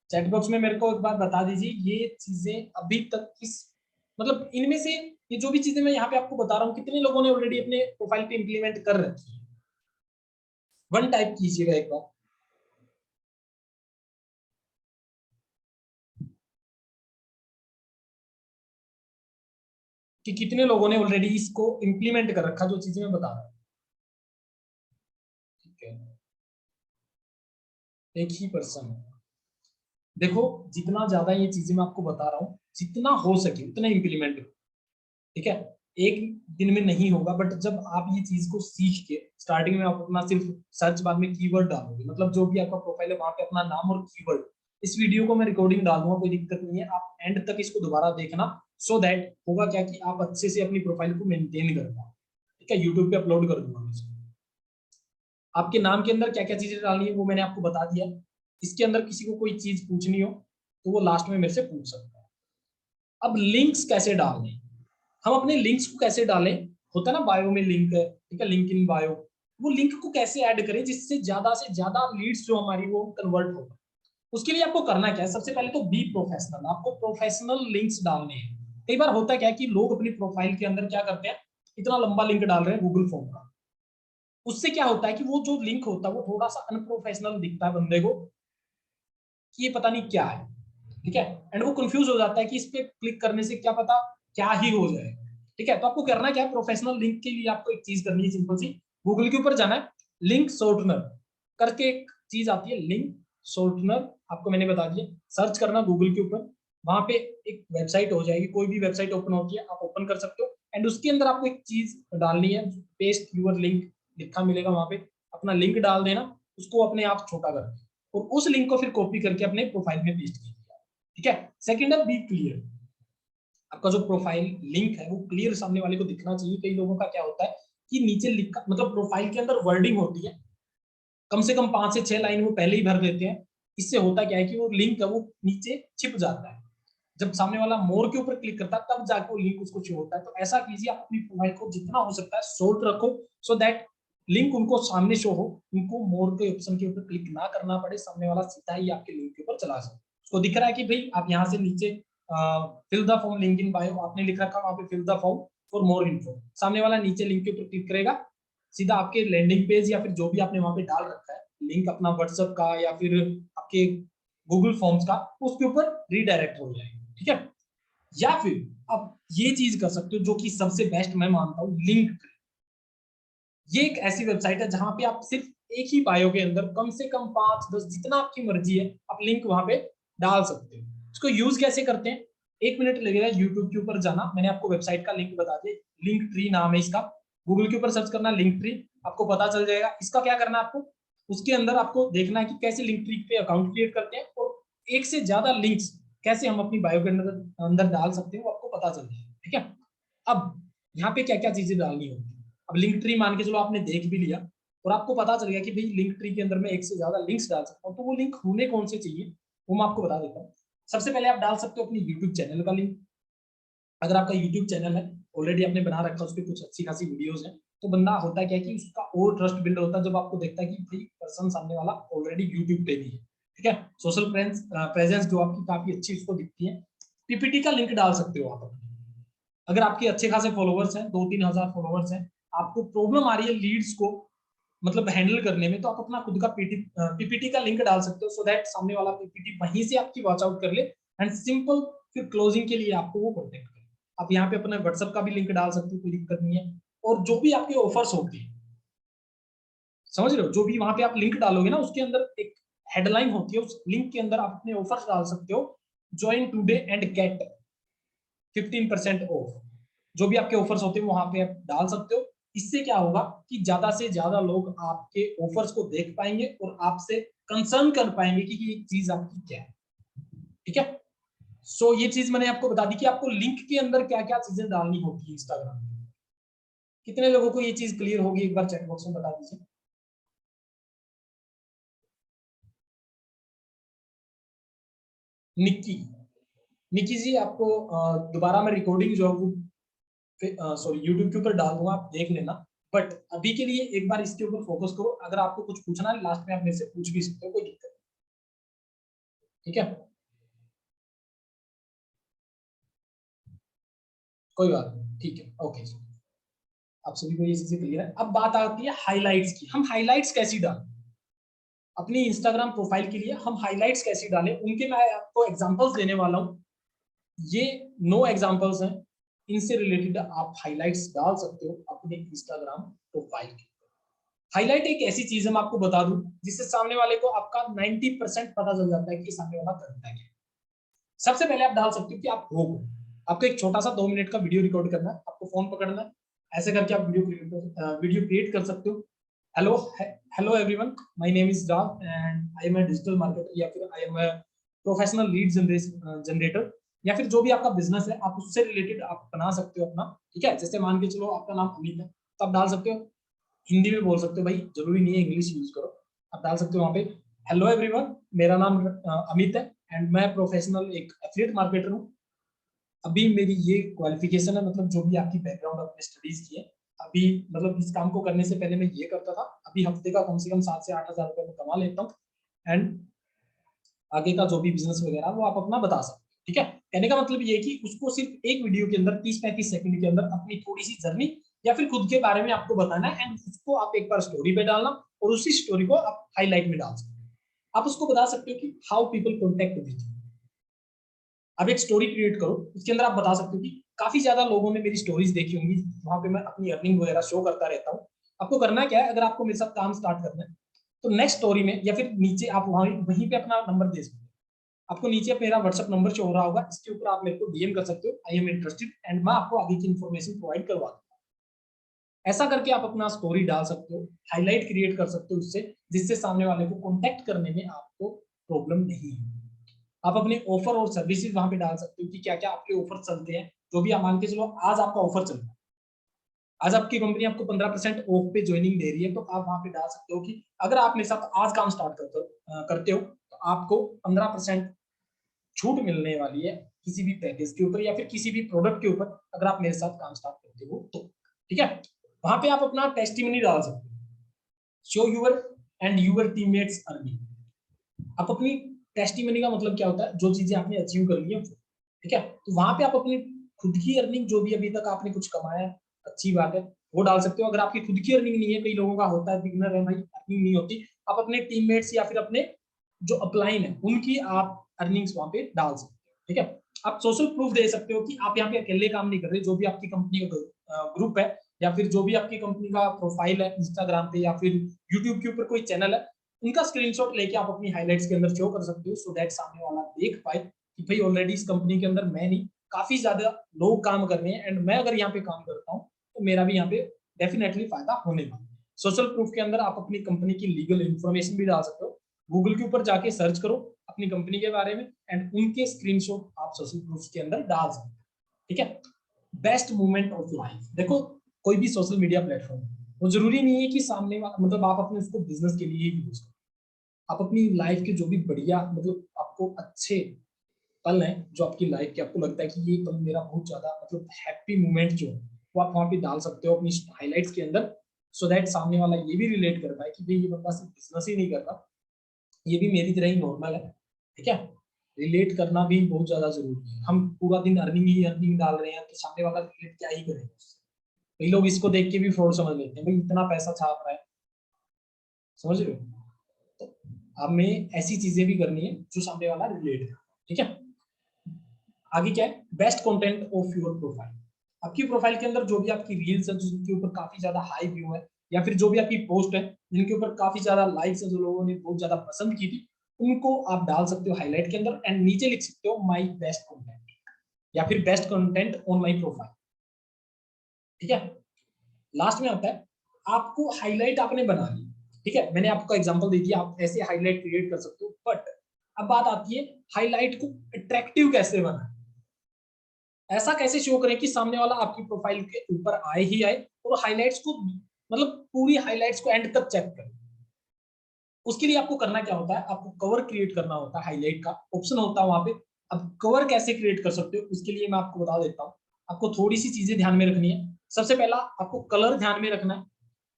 चैट बॉक्स में मेरे को एक बार बता दीजिए, ये चीजें अभी तक किस, मतलब इनमें से ये जो भी चीजें मैं यहाँ पे आपको बता रहा हूँ, कितने लोगों ने ऑलरेडी अपने प्रोफाइल पे इंप्लीमेंट कर रखी है? वन टाइप कीजिएगा एक बार। कि कितने लोगों ने ऑलरेडी इसको इंप्लीमेंट कर रखा, जो चीजें मैं बता रहा हूँ। ठीक है, एक ही पर्सन है। देखो, जितना ज्यादा ये चीजें मैं आपको बता रहा हूँ, जितना हो सके उतना इंप्लीमेंट करो। ठीक है, एक दिन में नहीं होगा, बट जब आप ये चीज को सीख के स्टार्टिंग में आप अपना सिर्फ सर्च बार में कीवर्ड डालोगे, मतलब जो भी आपका प्रोफाइल है वहां पे अपना नाम और कीवर्ड, इस वीडियो को मैं रिकॉर्डिंग डाल दूंगा, कोई दिक्कत नहीं है, आप एंड तक इसको दोबारा देखना। सो दैट होगा क्या कि आप अच्छे से अपनी प्रोफाइल को मेंटेन कर पाओ। ठीक है, यूट्यूब पे अपलोड कर दूंगा मैं इसको। आपके नाम के अंदर क्या क्या चीजें डालनी है वो मैंने आपको बता दिया। इसके अंदर किसी को कोई चीज पूछनी हो तो वो लास्ट में मेरे से पूछ सकता है। अब लिंक्स कैसे डालने, हम अपने लिंक्स को कैसे डालें, होता है ना बायो में लिंक है, ठीक है, लिंक इन बायो, वो लिंक को कैसे ऐड करें जिससे ज्यादा से ज्यादा लीड्स जो हमारी वो कन्वर्ट हो। उसके लिए आपको करना क्या है, सबसे पहले तो बी प्रोफेशनल, आपको प्रोफेशनल लिंक्स डालने हैं। कई बार होता है क्या कि लोग अपनी प्रोफाइल के अंदर क्या करते हैं, इतना लंबा लिंक डाल रहे हैं गूगल फॉर्म का। उससे क्या होता है कि वो जो लिंक होता है वो थोड़ा सा अनप्रोफेशनल दिखता है बंदे को, कि ये पता नहीं क्या है। ठीक है, एंड वो कंफ्यूज हो जाता है कि इस पे क्लिक करने से क्या पता क्या ही हो जाए। ठीक है, तो आपको करना क्या है, प्रोफेशनल लिंक के लिए आपको एक चीज करनी है, सिंपल सी, गूगल के ऊपर जाना है, लिंक शॉर्टनर करके एक चीज आती है, लिंक शॉर्टनर, आपको मैंने बता दिया, सर्च करना गूगल के ऊपर। वहां पे एक वेबसाइट हो जाएगी, कोई भी वेबसाइट ओपन होती है आप ओपन कर सकते हो, एंड उसके अंदर आपको एक चीज डालनी है, पेस्ट यूर लिंक लिखा मिलेगा वहां पे, अपना लिंक डाल देना, उसको अपने आप छोटा कर, और उस लिंक को फिर कॉपी करके अपने प्रोफाइल में पेस्ट कीजिए। ठीक है, सेकंड है बी क्लियर, आपका जो प्रोफाइल लिंक है वो क्लियर सामने वाले को दिखना चाहिए। कई लोगों का क्या होता है कि नीचे लिखा, मतलब प्रोफाइल के अंदर वर्डिंग होती है, कम से कम 5 से 6 लाइन वो पहले ही भर देते हैं। इससे होता क्या है कि वो लिंक है वो नीचे छिप जाता है, जब सामने वाला मोर के ऊपर क्लिक करता है तब जाके वो लिंक उसको शो होता है। तो ऐसा कीजिए, आप अपनी प्रोफाइल को जितना हो सकता है शॉर्ट रखो, सो दैट लिंक उनको सामने शो हो, उनको मोर के ऑप्शन के ऊपर क्लिक ना करना पड़े, सामने वाला सीधा ही आपके लिंक के ऊपर चला जाए। उसको दिख रहा है कि भाई आप यहाँ से नीचे fill the form link in bio आपने लिख रखा, वहां पे fill the form for more info, सामने वाला नीचे लिंक के ऊपर क्लिक करेगा, सीधा आपके लैंडिंग पेज या फिर जो भी आपने वहां पे डाल रखा है लिंक, अपना व्हाट्सएप का या फिर आपके गूगल फॉर्म्स का, उसके ऊपर रिडायरेक्ट हो जाएगा। ठीक है, या फिर आप ये चीज कर सकते हो जो कि सबसे बेस्ट मैं मानता हूं, लिंक। ये एक ऐसी वेबसाइट है जहां पे आप सिर्फ एक ही बायो के अंदर कम से कम 5-10 जितना आपकी मर्जी है आप लिंक वहां पे डाल सकते हो। इसको यूज कैसे करते हैं, 1 मिनट लगेगा, यूट्यूब के ऊपर जाना, मैंने आपको वेबसाइट का लिंक बता दिया, लिंक ट्री नाम है इसका, गूगल के ऊपर सर्च करना लिंक ट्री, आपको पता चल जाएगा। इसका क्या करना है आपको, उसके अंदर आपको देखना है कि कैसे लिंक ट्री पे अकाउंट क्रिएट करते हैं, और एक से ज्यादा लिंक्स कैसे हम अपनी बायो के अंदर अंदर डाल सकते हैं वो आपको पता चल जाएगा। ठीक है, अब यहाँ पे क्या क्या चीजें डालनी होगी। अब लिंक ट्री मान के चलो आपने देख भी लिया और आपको पता चल गया कि भाई लिंक ट्री के अंदर मैं एक से ज्यादा लिंक्स डाल सकता हूँ, तो वो लिंक होने कौन से चाहिए वो मैं आपको बता देता हूँ। सबसे पहले आप डाल सकते हो अपनी यूट्यूब चैनल का लिंक। अगर आपका यूट्यूब चैनल है ऑलरेडी आपने बना रखा, उस पर कुछ अच्छी खासी वीडियोज है, तो बंदा होता है क्या कि उसका और ट्रस्ट बिल्ड होता है जब आपको देखता है कि भाई पर्सन सामने वाला ऑलरेडी यूट्यूब पे भी है। ठीक है, सोशल प्रेजेंस जो आपकी काफी अच्छी उसको दिखती है। पीपीटी का लिंक डाल सकते हो आप अपनी, अगर आपके अच्छे खासे फॉलोवर्स हैं, 2-3 हजार फॉलोवर्स हैं, आपको प्रॉब्लम आ रही है लीड्स को मतलब हैंडल करने में, तो आप अपना खुद का पीपीटी का लिंक डाल सकते हो, सो दैट सामने वाला पीपीटी वहीं से आपकी वॉच आउट कर ले, एंड सिंपल फिर क्लोजिंग के लिए आपको वो कॉन्टेक्ट करे। आप यहाँ पे अपना व्हाट्सएप का भी लिंक डाल सकते हो, कोई दिक्कत नहीं है। और जो भी आपके ऑफर्स होते हैं, समझ रहे हो, जो भी वहां पे आप लिंक डालोगे ना उसके अंदर एक हेडलाइन होती है, उस लिंक के अंदर आप अपने ऑफर्स डाल सकते हो, join today and get 15% off. जो भी आपके ऑफर्स होते हैं वहां पे आप डाल सकते हो। इससे क्या होगा कि ज्यादा से ज्यादा लोग आपके ऑफर्स को देख पाएंगे और आपसे कंसर्न कर पाएंगे कि ये चीज आपकी क्या है। ठीक है, सो ये चीज मैंने आपको बता दी कि आपको लिंक के अंदर क्या क्या चीजें डालनी होती है इंस्टाग्राम में। कितने लोगों को ये चीज क्लियर होगी, एक बार चैट बॉक्स में बता दीजिए। निक्की, निक्की जी आपको दोबारा मैं रिकॉर्डिंग जो है वो सॉरी यूट्यूब के ऊपर डाल दूंगा, आप देख लेना। बट अभी के लिए एक बार इसके ऊपर फोकस करो। अगर आपको कुछ पूछना है लास्ट में आप मेरे से पूछ भी सकते हो, कोई दिक्कत नहीं। ठीक है, कोई बात नहीं, ठीक है, ओके। आप सभी को ये चीजें क्लियर है। अब बात आती है हाइलाइट्स की। हम हाइलाइट्स कैसे डालें अपनी इंस्टाग्राम प्रोफाइल के लिए, हम हाइलाइट्स कैसे डालें उनके मैं आपको एग्जांपल्स देने वाला हूं। ये नो एग्जांपल्स हैं, इनसे रिलेटेड आप हाइलाइट्स डाल सकते हो अपने इंस्टाग्राम प्रोफाइल के। हाईलाइट एक ऐसी चीज है, मैं आपको बता दूं, जिससे सामने वाले को आपका 90% पता चल जाता है कि सामने वाला करता है। सबसे पहले आप डाल सकते हो कि आप हो कौन। आपको एक छोटा सा 2 मिनट का वीडियो रिकॉर्ड करना है, आपको फोन पकड़ना है, ऐसे करके आप वीडियो क्रिएट कर सकते हो। Hello hello everyone, my name is Rao and I am a digital marketer, या फिर I am a professional lead generator, या फिर जो भी आपका बिजनेस है आप उससे रिलेटेड आप बना सकते हो अपना। ठीक है, जैसे मान के चलो आपका नाम अमित है, तो आप डाल सकते हो, हिंदी में बोल सकते हो भाई, जरूरी नहीं है इंग्लिश यूज करो। आप डाल सकते हो वहां पे, हेलो एवरीवन, मेरा नाम अमित है एंड मैं प्रोफेशनल एक एफिलिएट मार्केटर हूँ। अभी मेरी ये क्वालिफिकेशन है, मतलब जो भी आपकी बैकग्राउंड आपने स्टडीज की है, अभी मतलब इस काम को करने से पहले मैं ये करता था, अभी हफ्ते का कम से कम 7 से 8 हज़ार रुपए मैं कमा लेता हूँ। एंड आगे का जो भी बिजनेस वगैरह वो आप अपना बता सकते हो। ठीक है, कहने का मतलब ये है कि उसको सिर्फ एक वीडियो के अंदर 30-35 सेकंड के अंदर अपनी थोड़ी सी जर्नी या फिर खुद के बारे में आपको बताना है, एंड उसको आप एक बार स्टोरी पे डालना और उसी स्टोरी को आप हाईलाइट में डाल सकते हो। आप उसको बता सकते हो कि how people contact with you. अब एक स्टोरी क्रिएट करो, उसके अंदर आप बता सकते हो कि काफी ज्यादा लोगों ने मेरी स्टोरीज देखी होंगी, वहां पे मैं अपनी अर्निंग वगैरह शो करता रहता हूँ। आपको करना क्या है, अगर आपको मेरे साथ काम स्टार्ट करना है तो नेक्स्ट स्टोरी में या फिर नीचे आप वहीं पे अपना नंबर दे सकते हो। आपको नीचे मेरा व्हाट्सएप नंबर शो हो रहा होगा, इसके ऊपर आप मेरे को डीएम कर सकते हो, आई एम इंटरेस्टेड, एंड मैं आपको आगे की इन्फॉर्मेशन प्रोवाइड करवा दूंगा। ऐसा करके आप अपना स्टोरी डाल सकते हो, हाईलाइट क्रिएट कर सकते हो उससे, जिससे सामने वाले को कॉन्टेक्ट करने में आपको प्रॉब्लम नहीं है। आप अपने ऑफर और सर्विसेज वहां पे डाल सकते हो कि क्या क्या आपके ऑफर चलते हैं। जो भी आप मान के चलो आज आपका ऑफर चल रहा है, आज आपकी कंपनी आपको 15% ऑफ पे ज्वाइनिंग दे रही है, तो आप वहां पे डाल सकते हो कि अगर आप मेरे साथ आज काम स्टार्ट करते हो तो आपको 15% छूट मिलने वाली है किसी भी पैकेज के ऊपर या फिर किसी भी प्रोडक्ट के ऊपर, अगर आप मेरे साथ काम स्टार्ट करते हो तो। ठीक है, वहां पे आप अपना टेस्टिमनी डाल सकते हो, show your and your teammates earning. आप अपनी टेस्टिमनी का मतलब क्या होता है, जो चीजें आपने अचीव कर ली है। ठीक है, तो वहां पे आप अपनी खुद की अर्निंग जो भी अभी तक आपने कुछ कमाया है, अच्छी बात है, वो डाल सकते हो। अगर आपकी खुद की अर्निंग नहीं है, कई लोगों का होता है बिगिनर है भाई, अर्निंग नहीं होती, आप अपने टीममेट्स या फिर अपने जो अपलाइन है उनकी आप अर्निंग्स वहां पे डाल सकते हो। ठीक है, आप सोशल प्रूफ दे सकते हो कि आप यहाँ पे अकेले काम नहीं कर रहे, जो भी आपकी कंपनी का ग्रुप है या फिर जो भी आपकी कंपनी का प्रोफाइल है इंस्टाग्राम पे या फिर यूट्यूब के ऊपर कोई चैनल है, उनका स्क्रीनशॉट लेके आप अपनी हाइलाइट्स के अंदर शो कर सकते हो, सो दैट सामने वाला देख पाए कि भाई ऑलरेडी इस कंपनी के अंदर मैं नहीं, काफी ज्यादा लोग काम कर रहे हैं, एंड मैं अगर यहाँ पे काम करता हूँ तो मेरा भी यहाँ पे डेफिनेटली फायदा होने वाला है। सोशल प्रूफ के अंदर आप अपनी कंपनी की लीगल इन्फॉर्मेशन भी डाल सकते हो। गूगल के ऊपर जाके सर्च करो अपनी कंपनी के बारे में एंड उनके स्क्रीनशॉट आप सोशल प्रूफ के अंदर डाल सकते हो। ठीक है, बेस्ट मोमेंट ऑफ लाइफ। देखो, कोई भी सोशल मीडिया प्लेटफॉर्म, वो जरूरी नहीं है कि सामने मतलब आप अपने उसको बिजनेस के लिए ही यूज करो। आप अपनी लाइफ के जो भी बढ़िया मतलब आपको अच्छे पल हैं जो आपकी लाइफ के, आपको लगता है कि ये पल मेरा बहुत ज्यादा मतलब हैप्पी मोमेंट जो है, वो आप वहां पे डाल सकते हो अपनी हाइलाइट्स के अंदर, सो दैट सामने वाला ये भी रिलेट कर पाए कि भाई ये बंदा सिर्फ बिजनेस ही नहीं कर रहा, ये भी मेरी तरह ही नॉर्मल है। ठीक है, रिलेट करना भी बहुत ज्यादा जरूरी है। हम पूरा दिन अर्निंग ही अर्निंग डाल रहे हैं तो सामने वाला रिलेट क्या ही करेगा उससे। कई लोग इसको देख के भी फ्रॉड समझ लेते हैं, भाई इतना पैसा छाप रहा है, समझ रहे हो। तो हमें ऐसी चीजें भी करनी है जो सामने वाला रिलेट करे। ठीक है, आगे क्या है, best content of your profile. आपकी प्रोफाइल के अंदर जो भी आपकी रील्स है जिनके ऊपर काफी ज्यादा हाई व्यू है, या फिर जो भी आपकी पोस्ट है जिनके ऊपर काफी ज्यादा लाइक्स है, जो लोगों ने बहुत ज्यादा पसंद की थी, उनको आप डाल सकते हो हाईलाइट के अंदर एंड नीचे लिख सकते हो माय बेस्ट कंटेंट या फिर best content on my profile. ठीक है, लास्ट में आता है आपको हाईलाइट आपने बना ली, ठीक है, मैंने आपको एग्जांपल दे दिया, आप ऐसे हाईलाइट क्रिएट कर सकते हो। बट अब बात आती है हाईलाइट को अट्रैक्टिव कैसे बनाए, ऐसा कैसे शो करें कि सामने वाला आपकी प्रोफाइल के ऊपर आए ही आए और हाईलाइट्स को मतलब पूरी हाईलाइट्स को एंड तक चेक करें। उसके लिए आपको करना क्या होता है, आपको कवर क्रिएट करना होता है, हाईलाइट का ऑप्शन होता है वहां पे। अब कवर कैसे क्रिएट कर सकते हो उसके लिए मैं आपको बता देता हूँ। आपको थोड़ी सी चीजें ध्यान में रखनी है। सबसे पहला आपको कलर ध्यान में रखना है।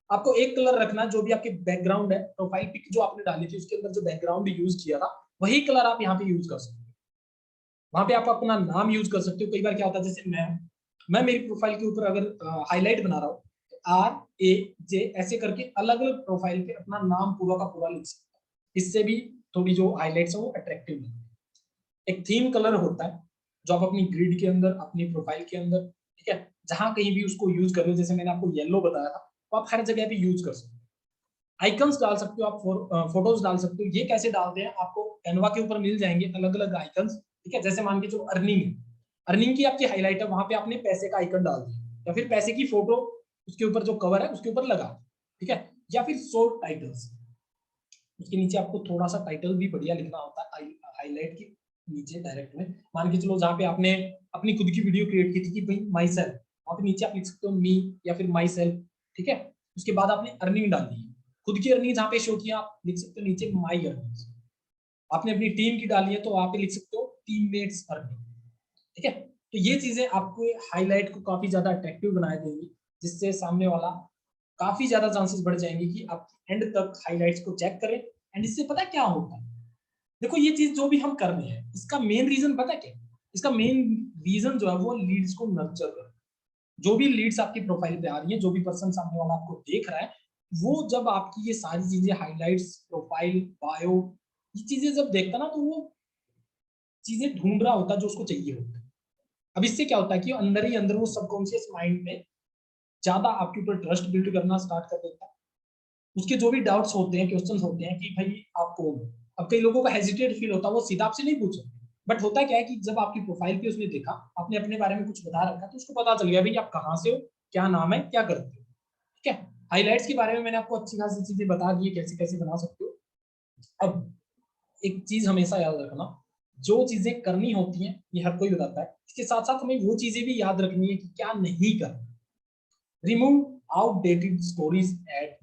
आपको एक कलर रखना है, जो भी आपके बैकग्राउंड है, प्रोफाइल पिक जो आपने डाली थी उसके अंदर जो बैकग्राउंड यूज किया था वही कलर आप यहाँ पे यूज कर सकते हो। वहां पे आप अपना नाम यूज कर सकते हो। कई बार क्या होता है, जैसे मैं मेरी प्रोफाइल के ऊपर अगर हाईलाइट बना रहा हूँ, RAJ ऐसे करके अलग अलग प्रोफाइल पे अपना नाम पूरा का पूरा लिख सकते हो। इससे भी थोड़ी जो हाईलाइट्स है वो अट्रैक्टिव लगती है। एक थीम कलर होता है जो आप अपनी ग्रिड के अंदर, अपनी प्रोफाइल के अंदर, ठीक है, जहां कहीं भी उसको यूज कर रहे हो, जैसे मैंने आपको येलो बताया था, तो आप हर जगह पे यूज कर सकते हो। आइकन्स डाल सकते हो आप, फोटोज डाल सकते हो। ये कैसे डालते हैं, आपको कैनवा के ऊपर मिल जाएंगे अलग अलग आइकन्स, ठीक है। जैसे मान के जो अर्निंग है, अर्निंग की आपकी हाईलाइट है, वहां पे आपने पैसे का आइकन डाल दिया या फिर पैसे की फोटो उसके ऊपर जो कवर है उसके ऊपर लगा, ठीक है। या फिर शॉर्ट टाइटल्स, उसके नीचे आपको थोड़ा सा टाइटल भी बढ़िया लिखना होता है हाईलाइट के नीचे डायरेक्ट में। मान के चलो जहाँ पे आपने अपनी खुद की वीडियो क्रिएट की थी कि भाई माई सेल्फ, वहां पे नीचे आप लिख सकते हो मी या फिर माई सेल्फ, ठीक है। उसके बाद आपने अर्निंग डाली है, खुद की अर्निंग जहाँ पे शो किया आप लिख सकते हो नीचे माई अर्निंग। आपने अपनी टीम की डाली है तो वहां पे लिख सकते हो टीममेट्स अर्निंग, ठीक है। तो ये चीजें आपको हाईलाइट को काफी ज्यादा अट्रैक्टिव बना देंगी, जिससे सामने वाला काफी ज्यादा चांसेस बढ़ जाएंगे कि आप एंड तक हाईलाइट्स को चेक करें। एंड इससे पता क्या होता है, देखो ये चीज जो भी हम कर रहे हैं इसका मेन रीजन पता क्या है, इसका मेन रीजन जो है वो लीड्स को नर्चर कर। जो भी लीड्स आपकी प्रोफाइल पे आ रही है, जो भी पर्सन सामने वाला आपको देख रहा है, वो जब आपकी ये सारी चीजें हाईलाइट्स, प्रोफाइल, बायो, ये चीजें जब देखता ना तो वो चीजें ढूंढ रहा होता है जो उसको चाहिए होता है। अब इससे क्या होता है कि अंदर ही अंदर वो सबकॉन्शियस माइंड में ज्यादा आपके ऊपर ट्रस्ट बिल्ड करना स्टार्ट कर देता है। उसके जो भी डाउट्स होते हैं, क्वेश्चंस होते हैं कि भाई आप कौन हो। अब कई लोगों का हेजिटेट फील होता है, वो सीधा आपसे नहीं पूछते, बट होता क्या है कि जब आपकी प्रोफाइल पे उसने देखा, आपने अपने बारे में कुछ बता रखा, तो उसको पता चल गया भाई आप कहाँ से हो, क्या नाम है, क्या करते हो, ठीक है। हाईलाइट्स के बारे में मैंने आपको अच्छी खासी चीजें बता दी है, कैसे कैसे बना सकते हो। अब एक चीज हमेशा याद रखना, जो चीजें करनी होती हैं ये हर कोई बताता है, इसके साथ साथ हमें वो चीजें भी याद रखनी है कि क्या नहीं करना। Remove outdated stories eight.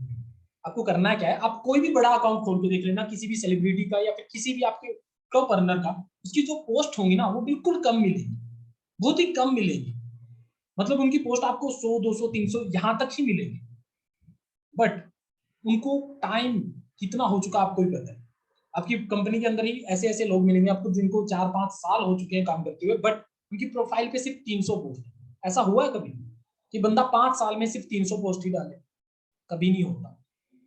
आपको करना क्या है, आप कोई भी बड़ा अकाउंट खोल के देख लेना, किसी भी सेलिब्रिटी का या फिर किसी भी आपके टॉप अर्नर का, उसकी जो पोस्ट होंगी ना वो बिल्कुल कम मिलेगी, बहुत ही कम मिलेगी। मतलब उनकी पोस्ट आपको 100 200 300 यहाँ तक ही मिलेगी। बट उनको टाइम कितना हो चुका आपको ही पता है। आपकी कंपनी के अंदर ही ऐसे ऐसे लोग मिलेंगे आपको जिनको 4 5 साल हो चुके हैं काम करते हुए, बट उनकी प्रोफाइल पे सिर्फ 300 पोस्ट है। ऐसा हुआ है कभी कि बंदा 5 साल में सिर्फ 300 पोस्ट ही डाले? कभी नहीं होता।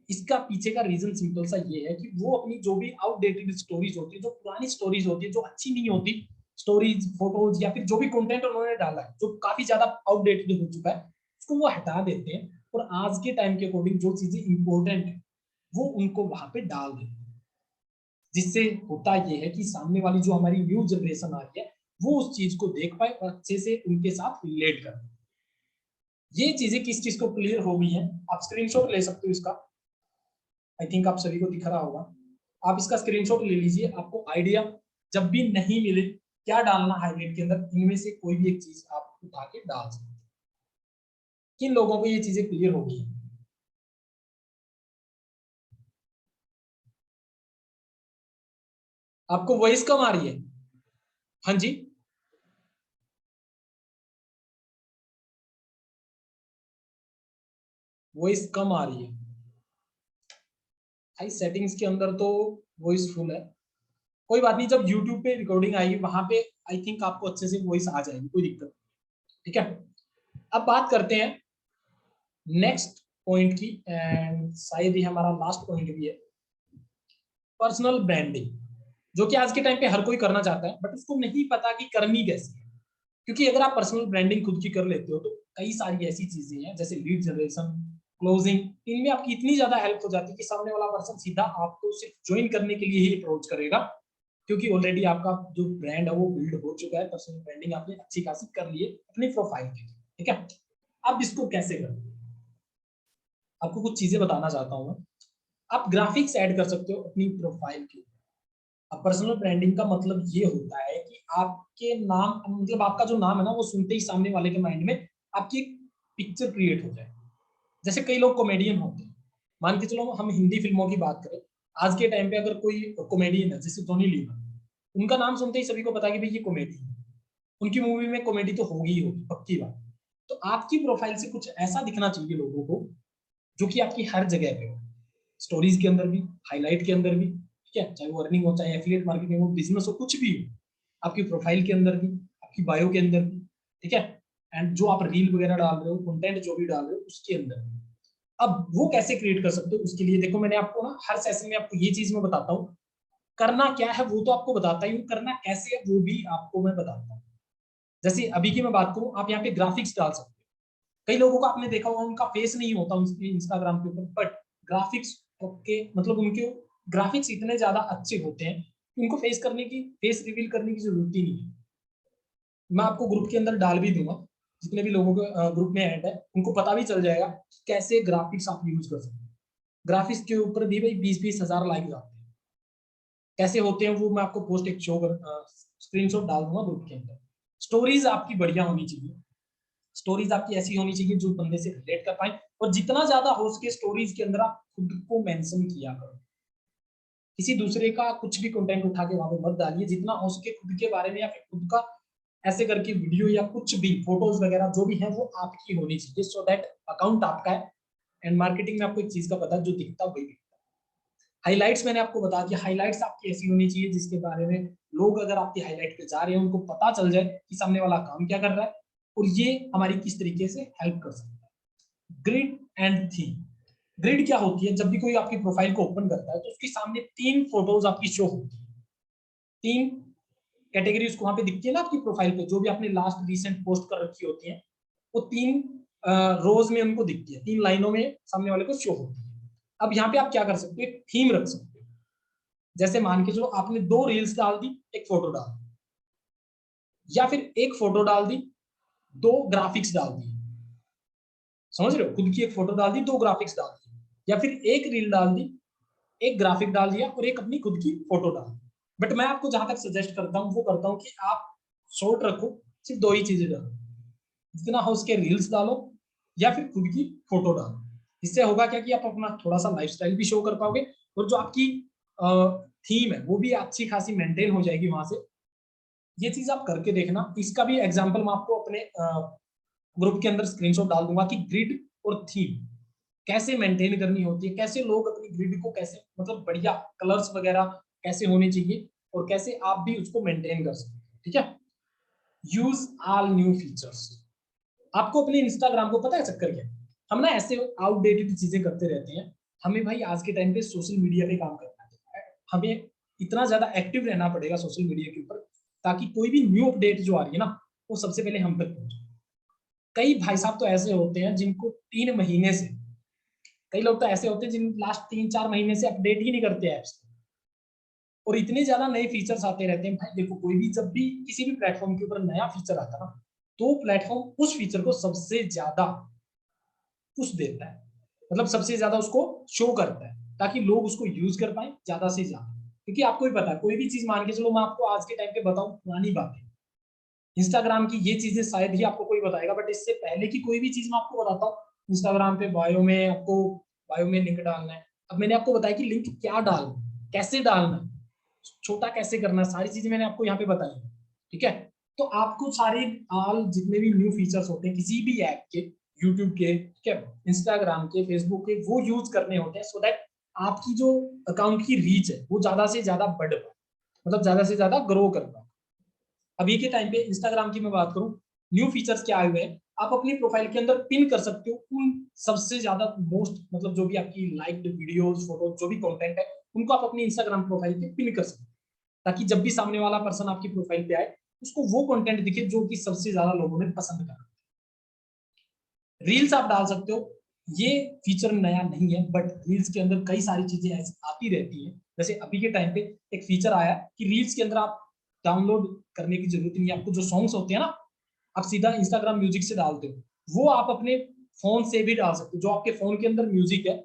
इसका पीछे का रीजन सिंपल सा ये है कि वो अपनी जो भी आउटडेटेड स्टोरीज होती है, जो पुरानी स्टोरीज होती है, जो अच्छी नहीं होती स्टोरीज, फोटोज या फिर जो भी कंटेंट उन्होंने डाला है जो काफी ज्यादा आउटडेटेड हो चुका है, उसको वो हटा देते हैं और आज के टाइम के अकॉर्डिंग जो चीजें इंपॉर्टेंट है वो उनको वहां पे डाल देते हैं। जिससे होता ये है कि सामने वाली जो हमारी न्यू जनरेशन आ रही है वो उस चीज को देख पाए और अच्छे से उनके साथ रिलेट कर। ये चीजें किस चीज को क्लियर हो गई है, आप स्क्रीनशॉट ले सकते हो इसका। आई थिंक आप सभी को दिख रहा होगा। आप इसका स्क्रीनशॉट ले लीजिए, आपको आइडिया जब भी नहीं मिले क्या डालना हाईलाइट के अंदर, इनमें से कोई भी एक चीज आप उठा के डाल सकते हैं। किन लोगों को ये चीजें क्लियर होगी? आपको वॉइस कम आ रही है? हाँ जी, वॉइस कम आ रही है। भाई सेटिंग्स के अंदर तो वॉइस फुल है। कोई बात नहीं, जब यूट्यूब पे रिकॉर्डिंग आएगी वहां पे आई थिंक आपको अच्छे से वॉइस आ जाएगी, कोई दिक्कत नहीं, ठीक है। अब बात करते हैं नेक्स्ट पॉइंट की, एंड शायद ही हमारा लास्ट पॉइंट भी है, पर्सनल ब्रांडिंग, जो कि आज के टाइम पे हर कोई करना चाहता है बट उसको नहीं पता कि करनी कैसे है। क्योंकि अगर आप पर्सनल ब्रांडिंग खुद की कर लेते हो तो कई सारी ऐसी चीजें हैं जैसे लीड जनरेशन, क्लोजिंग, इनमें आपकी इतनी ज्यादा हेल्प हो जाती है कि सामने वाला पर्सन सीधा आपको सिर्फ ज्वाइन करने के लिए ही अप्रोच करेगा, क्योंकि ऑलरेडी आपका जो ब्रांड है वो बिल्ड हो चुका है, पर्सनल ब्रांडिंग आपने अच्छी खासी कर ली है अपनी प्रोफाइल के लिए। ठीक है, अब इसको कैसे करें, आपको कुछ चीजें बताना चाहता हूँ मैं। आप ग्राफिक्स ऐड कर सकते हो अपनी प्रोफाइल के। अब पर्सनल ब्रांडिंग का मतलब ये होता है कि आपके नाम, मतलब आपका जो नाम है ना, वो सुनते ही सामने वाले के माइंड में आपकी एक पिक्चर क्रिएट हो जाए। जैसे कई लोग कॉमेडियन होते हैं, मान के चलो हम हिंदी फिल्मों की बात करें, आज के टाइम पे अगर कोई कॉमेडियन है जैसे जॉनी लीवर, उनका नाम सुनते ही सभी को पता है कि भाई ये कॉमेडी है, उनकी मूवी में कॉमेडी तो होगी ही होगी, पक्की बात। तो आपकी प्रोफाइल से कुछ ऐसा दिखना चाहिए लोगों को जो कि आपकी हर जगह पे हो, स्टोरीज के अंदर भी, हाईलाइट के अंदर भी, ठीक है, चाहे वो अर्निंग हो, चाहे एफिलिएट मार्केटिंग हो, बिजनेस हो, कुछ भी हो, आपकी प्रोफाइल के अंदर भी, आपकी बायो के अंदर भी, ठीक है, एंड जो आप रील वगैरह डाल रहे हो, कंटेंट जो भी डाल रहे हो उसके अंदर भी। अब वो कैसे क्रिएट कर सकते हो, उसके लिए देखो मैंने आपको ना हर सेशन में आपको ये चीज मैं बताता हूँ, करना क्या है वो तो आपको बताता ही हूँ, करना कैसे है वो भी आपको मैं बताता हूँ। जैसे अभी की मैं बात करूँ, आप यहाँ पे ग्राफिक्स डाल सकते हो। कई लोगों को आपने देखा होगा उनका फेस नहीं होता उनके इंस्टाग्राम के ऊपर, बट ग्राफिक्स के मतलब उनके ग्राफिक्स इतने ज्यादा अच्छे होते हैं कि उनको फेस रिवील करने की जरूरत ही नहीं है। मैं आपको ग्रुप के अंदर डाल भी दूंगा, जितने भी लोगों के ग्रुप में ऐड है उनको पता भी चल जाएगा कि कैसे ग्राफिक्स आप यूज कर सकते हैं। ग्राफिक्स के ऊपर भी भाई 20-20 हजार लाइक आते हैं, कैसे होते हैं वो मैं आपको पोस्ट एक शो कर स्क्रीनशॉट डाल दूंगा ग्रुप के अंदर। स्टोरीज आपकी बढ़िया होनी चाहिए, स्टोरीज आपकी ऐसी होनी चाहिए जो बंदे से रिलेट कर पाए, और जितना ज्यादा हो सके स्टोरीज के अंदर आप खुद को मेंशन किया करो, किसी दूसरे का कुछ भी कंटेंट उठा के वहां पे मत डालिए, जितना हो सके खुद के बारे में या फिर खुद का ऐसे करके वीडियो या कुछ भी फोटोज वगैरह जो भी है वो आपकी होनी चाहिए, सो दैट अकाउंट आपका है। एंड मार्केटिंग में आपको एक चीज का पता है, जो दिखता वही दिखता। हाइलाइट्स मैंने आपको बता दिया, हाइलाइट्स आपकी ऐसी होनी चाहिए जिसके बारे में लोग अगर आपकी हाईलाइट पे जा रहे हैं उनको पता चल जाए कि सामने वाला काम क्या कर रहा है और ये हमारी किस तरीके से हेल्प कर सकता है। ग्रिड एंड थीम, ग्रिड क्या होती है, जब भी कोई आपकी प्रोफाइल को ओपन करता है तो उसके सामने 3 फोटोज आपकी शो होती है, 3 कैटेगरी उसको वहां पे दिखती है ना आपकी प्रोफाइल पे, जो भी आपने लास्ट रिसेंट पोस्ट कर रखी होती है वो 3 रोज में उनको दिखती है, 3 लाइनों में सामने वाले को शो होती है। अब यहाँ पे आप क्या कर सकते हो, एक थीम रख सकते हो। जैसे मान के चलो आपने 2 रील्स डाल दी, एक फोटो डाल दी, या फिर एक फोटो डाल दी, 2 ग्राफिक्स डाल दी, समझ रहे हो, खुद की एक फोटो डाल दी, 2 ग्राफिक्स डाल दी, या फिर एक रील डाल दी, एक ग्राफिक डाल दिया और एक अपनी खुद की फोटो डाल दी। बट मैं आपको जहां तक सजेस्ट करता हूँ वो करता हूँ कि आप शॉर्ट रखो, सिर्फ 2 ही चीजें डालो, जितना हो उसके रील्स डालो या फिर खुद की फोटो डालो। इससे होगा क्या कि आप अपना थोड़ा सा लाइफस्टाइल भी शो कर पाओगे, और जो आपकी थीम है वो भी अच्छी खासी मेंटेन हो जाएगी वहां से। ये चीज आप करके देखना, इसका भी एग्जांपल मैं आपको अपने ग्रुप के अंदर स्क्रीनशॉट डाल दूंगा कि ग्रिड और थीम कैसे मेंटेन करनी होती है, कैसे लोग अपनी ग्रिड को कैसे मतलब बढ़िया कलर्स वगैरह कैसे होने चाहिए और कैसे आप भी उसको मेंटेन कर सकते हैं। ठीक है, यूज ऑल न्यू फीचर्स। आपको अपने इंस्टाग्राम को पता है चक्कर क्या, हम ना ऐसे आउटडेटेड चीजें करते रहते हैं। हमें भाई आज के टाइम पे सोशल मीडिया पे काम करना है, हमें इतना ज्यादा एक्टिव रहना पड़ेगा सोशल मीडिया के ऊपर, ताकि कोई भी न्यू अपडेट जो आ रही है ना वो सबसे पहले हम तक पहुंचे। कई भाई साहब तो ऐसे होते हैं जिनको 3 महीने से, कई लोग तो ऐसे होते हैं जिन लास्ट 3-4 महीने से अपडेट ही नहीं करते ऐप्स, और इतने ज्यादा नए फीचर्स आते रहते हैं। भाई देखो, कोई भी जब भी किसी भी प्लेटफॉर्म के ऊपर नया फीचर आता है ना, तो प्लेटफॉर्म उस फीचर को सबसे ज्यादा पुश देता है, मतलब सबसे ज्यादा उसको शो करता है, ताकि लोग उसको यूज कर पाए ज्यादा से ज्यादा। क्योंकि आपको भी पता है, कोई भी चीज मान के चलो, मैं आपको आज के टाइम पे बताऊं पुरानी बातें, इंस्टाग्राम की ये चीजें शायद ही आपको कोई बताएगा, बट इससे पहले की कोई भी चीज मैं आपको बताता हूँ, इंस्टाग्राम पे बायो में आपको, बायो में लिंक डालना है। अब मैंने आपको बताया कि लिंक क्या डालना, कैसे डालना, छोटा कैसे करना, सारी चीजें मैंने आपको यहाँ पे बताई है। ठीक है, तो आपको सारे ऑल जितने भी न्यू फीचर्स होते हैं किसी भी ऐप के, यूट्यूब के, ठीक है, इंस्टाग्राम के, फेसबुक के, वो यूज करने होते हैं, सो दैट आपकी जो अकाउंट की रीच है वो ज्यादा से ज्यादा बढ़ पाए, मतलब ज्यादा से ज्यादा ग्रो कर पाए। अभी के टाइम पे इंस्टाग्राम की मैं बात करूं, न्यू फीचर्स क्या आए हुए हैं, आप अपनी प्रोफाइल के अंदर पिन कर सकते हो उन सबसे ज्यादा मोस्ट, मतलब जो भी आपकी लाइक्ड वीडियोस, फोटो, जो भी कंटेंट है, उनको आप अपनी इंस्टाग्राम प्रोफाइल पे पिन कर सकते हो, ताकि जब भी सामने वाला पर्सन आपकी प्रोफाइल पे आए उसको वो कंटेंट दिखे जो कि सबसे ज्यादा लोगों ने पसंद करा। रील्स आप डाल सकते हो, ये फीचर नया नहीं है, बट रील्स के अंदर कई सारी चीजें ऐसी आती रहती हैं। जैसे अभी के टाइम पे एक फीचर आया कि रील्स के अंदर आप डाउनलोड करने की जरूरत नहीं है, आपको जो सॉन्ग्स होते हैं ना, आप सीधा इंस्टाग्राम म्यूजिक से डालते हो, वो आप अपने फोन से भी डाल सकते हो। जो आपके फोन के अंदर म्यूजिक है,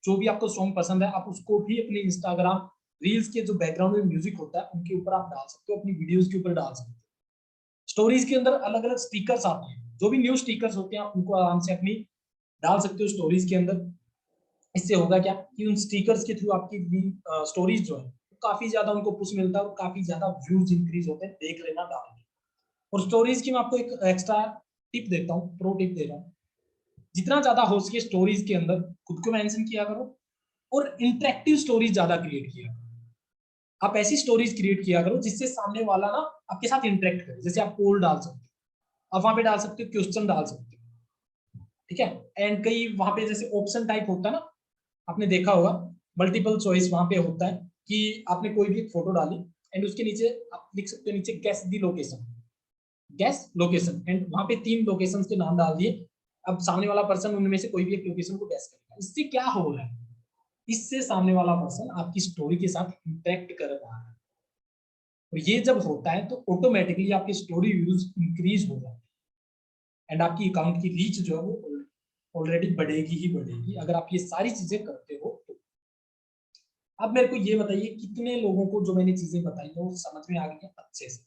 जो भी आपको सॉन्ग पसंद है, आप उसको भी अपने इंस्टाग्राम रील्स के जो बैकग्राउंड में म्यूजिक होता है उनके ऊपर आप डाल सकते हो, अपनी वीडियोस के ऊपर डाल सकते हो। स्टोरीज के अंदर अलग अलग स्टिकर्स आते हैं, जो भी न्यू स्टिकर्स होते हैं आप उनको आराम से अपनी डाल सकते हो स्टोरीज के अंदर। इससे होगा क्या कि उन स्टिकर्स के थ्रू आपकी स्टोरीज जो है काफी ज्यादा उनको पुश मिलता है और काफी ज्यादा व्यूज इंक्रीज होते हैं, देख लेना डाल के। और स्टोरीज की मैं आपको एक एक्स्ट्रा टिप देता हूँ, प्रो टिप दे रहा हूँ। जितना ज्यादा हो सके स्टोरीज के अंदर खुद को मेंशन किया करो और इंटरेक्टिव स्टोरीज ज्यादा क्रिएट किया करो। आप ऐसी स्टोरीज क्रिएट किया करो जिससे सामने वाला ना आपके साथ इंटरेक्ट करे। जैसे आप पोल डाल सकते हो, आप वहां पे डाल सकते हो क्वेश्चन डाल सकते हो, ठीक है। एंड कई वहां पे जैसे ऑप्शन टाइप होता है ना, आपने देखा होगा मल्टीपल चॉइस वहां पे होता है कि आपने कोई भी एक फोटो डाली एंड उसके नीचे आप लिख सकते हो नीचे gas the location, gas location, and वहां पे 3 लोकेशन के नाम डाल दिए। अब सामने वाला पर्सन उनमें से कोई भी एक लोकेशन को गैस करेगा। इससे क्या हो रहा है, इससे सामने वाला पर्सन आपकी स्टोरी के साथ इंटरेक्ट कर रहा है। और ये जब होता है तो ऑटोमेटिकली आपकी स्टोरी व्यूज इंक्रीज हो जाते हैं एंड आपकी अकाउंट की रीच जो है वो ऑलरेडी बढ़ेगी ही बढ़ेगी, अगर आप ये सारी चीजें करते हो तो। अब मेरे को ये बताइए कितने लोगों को जो मैंने चीजें बताई है वो समझ में आ गई है अच्छे से।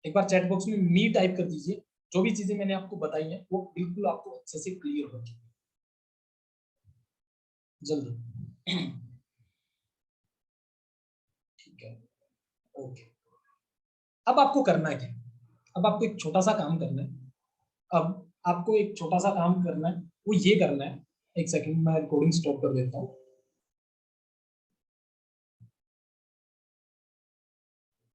एक बार चैट बॉक्स में मी टाइप कर दीजिए, जो भी चीजें मैंने आपको बताई है वो बिल्कुल आपको अच्छे से क्लियर हो चुकी है। जल्दी। ठीक है, ओके। अब आपको करना है क्या, अब आपको एक छोटा सा काम करना है। अब आपको एक छोटा सा काम करना है, वो ये करना है, एक सेकंड मैं रिकॉर्डिंग स्टॉप कर देता हूँ।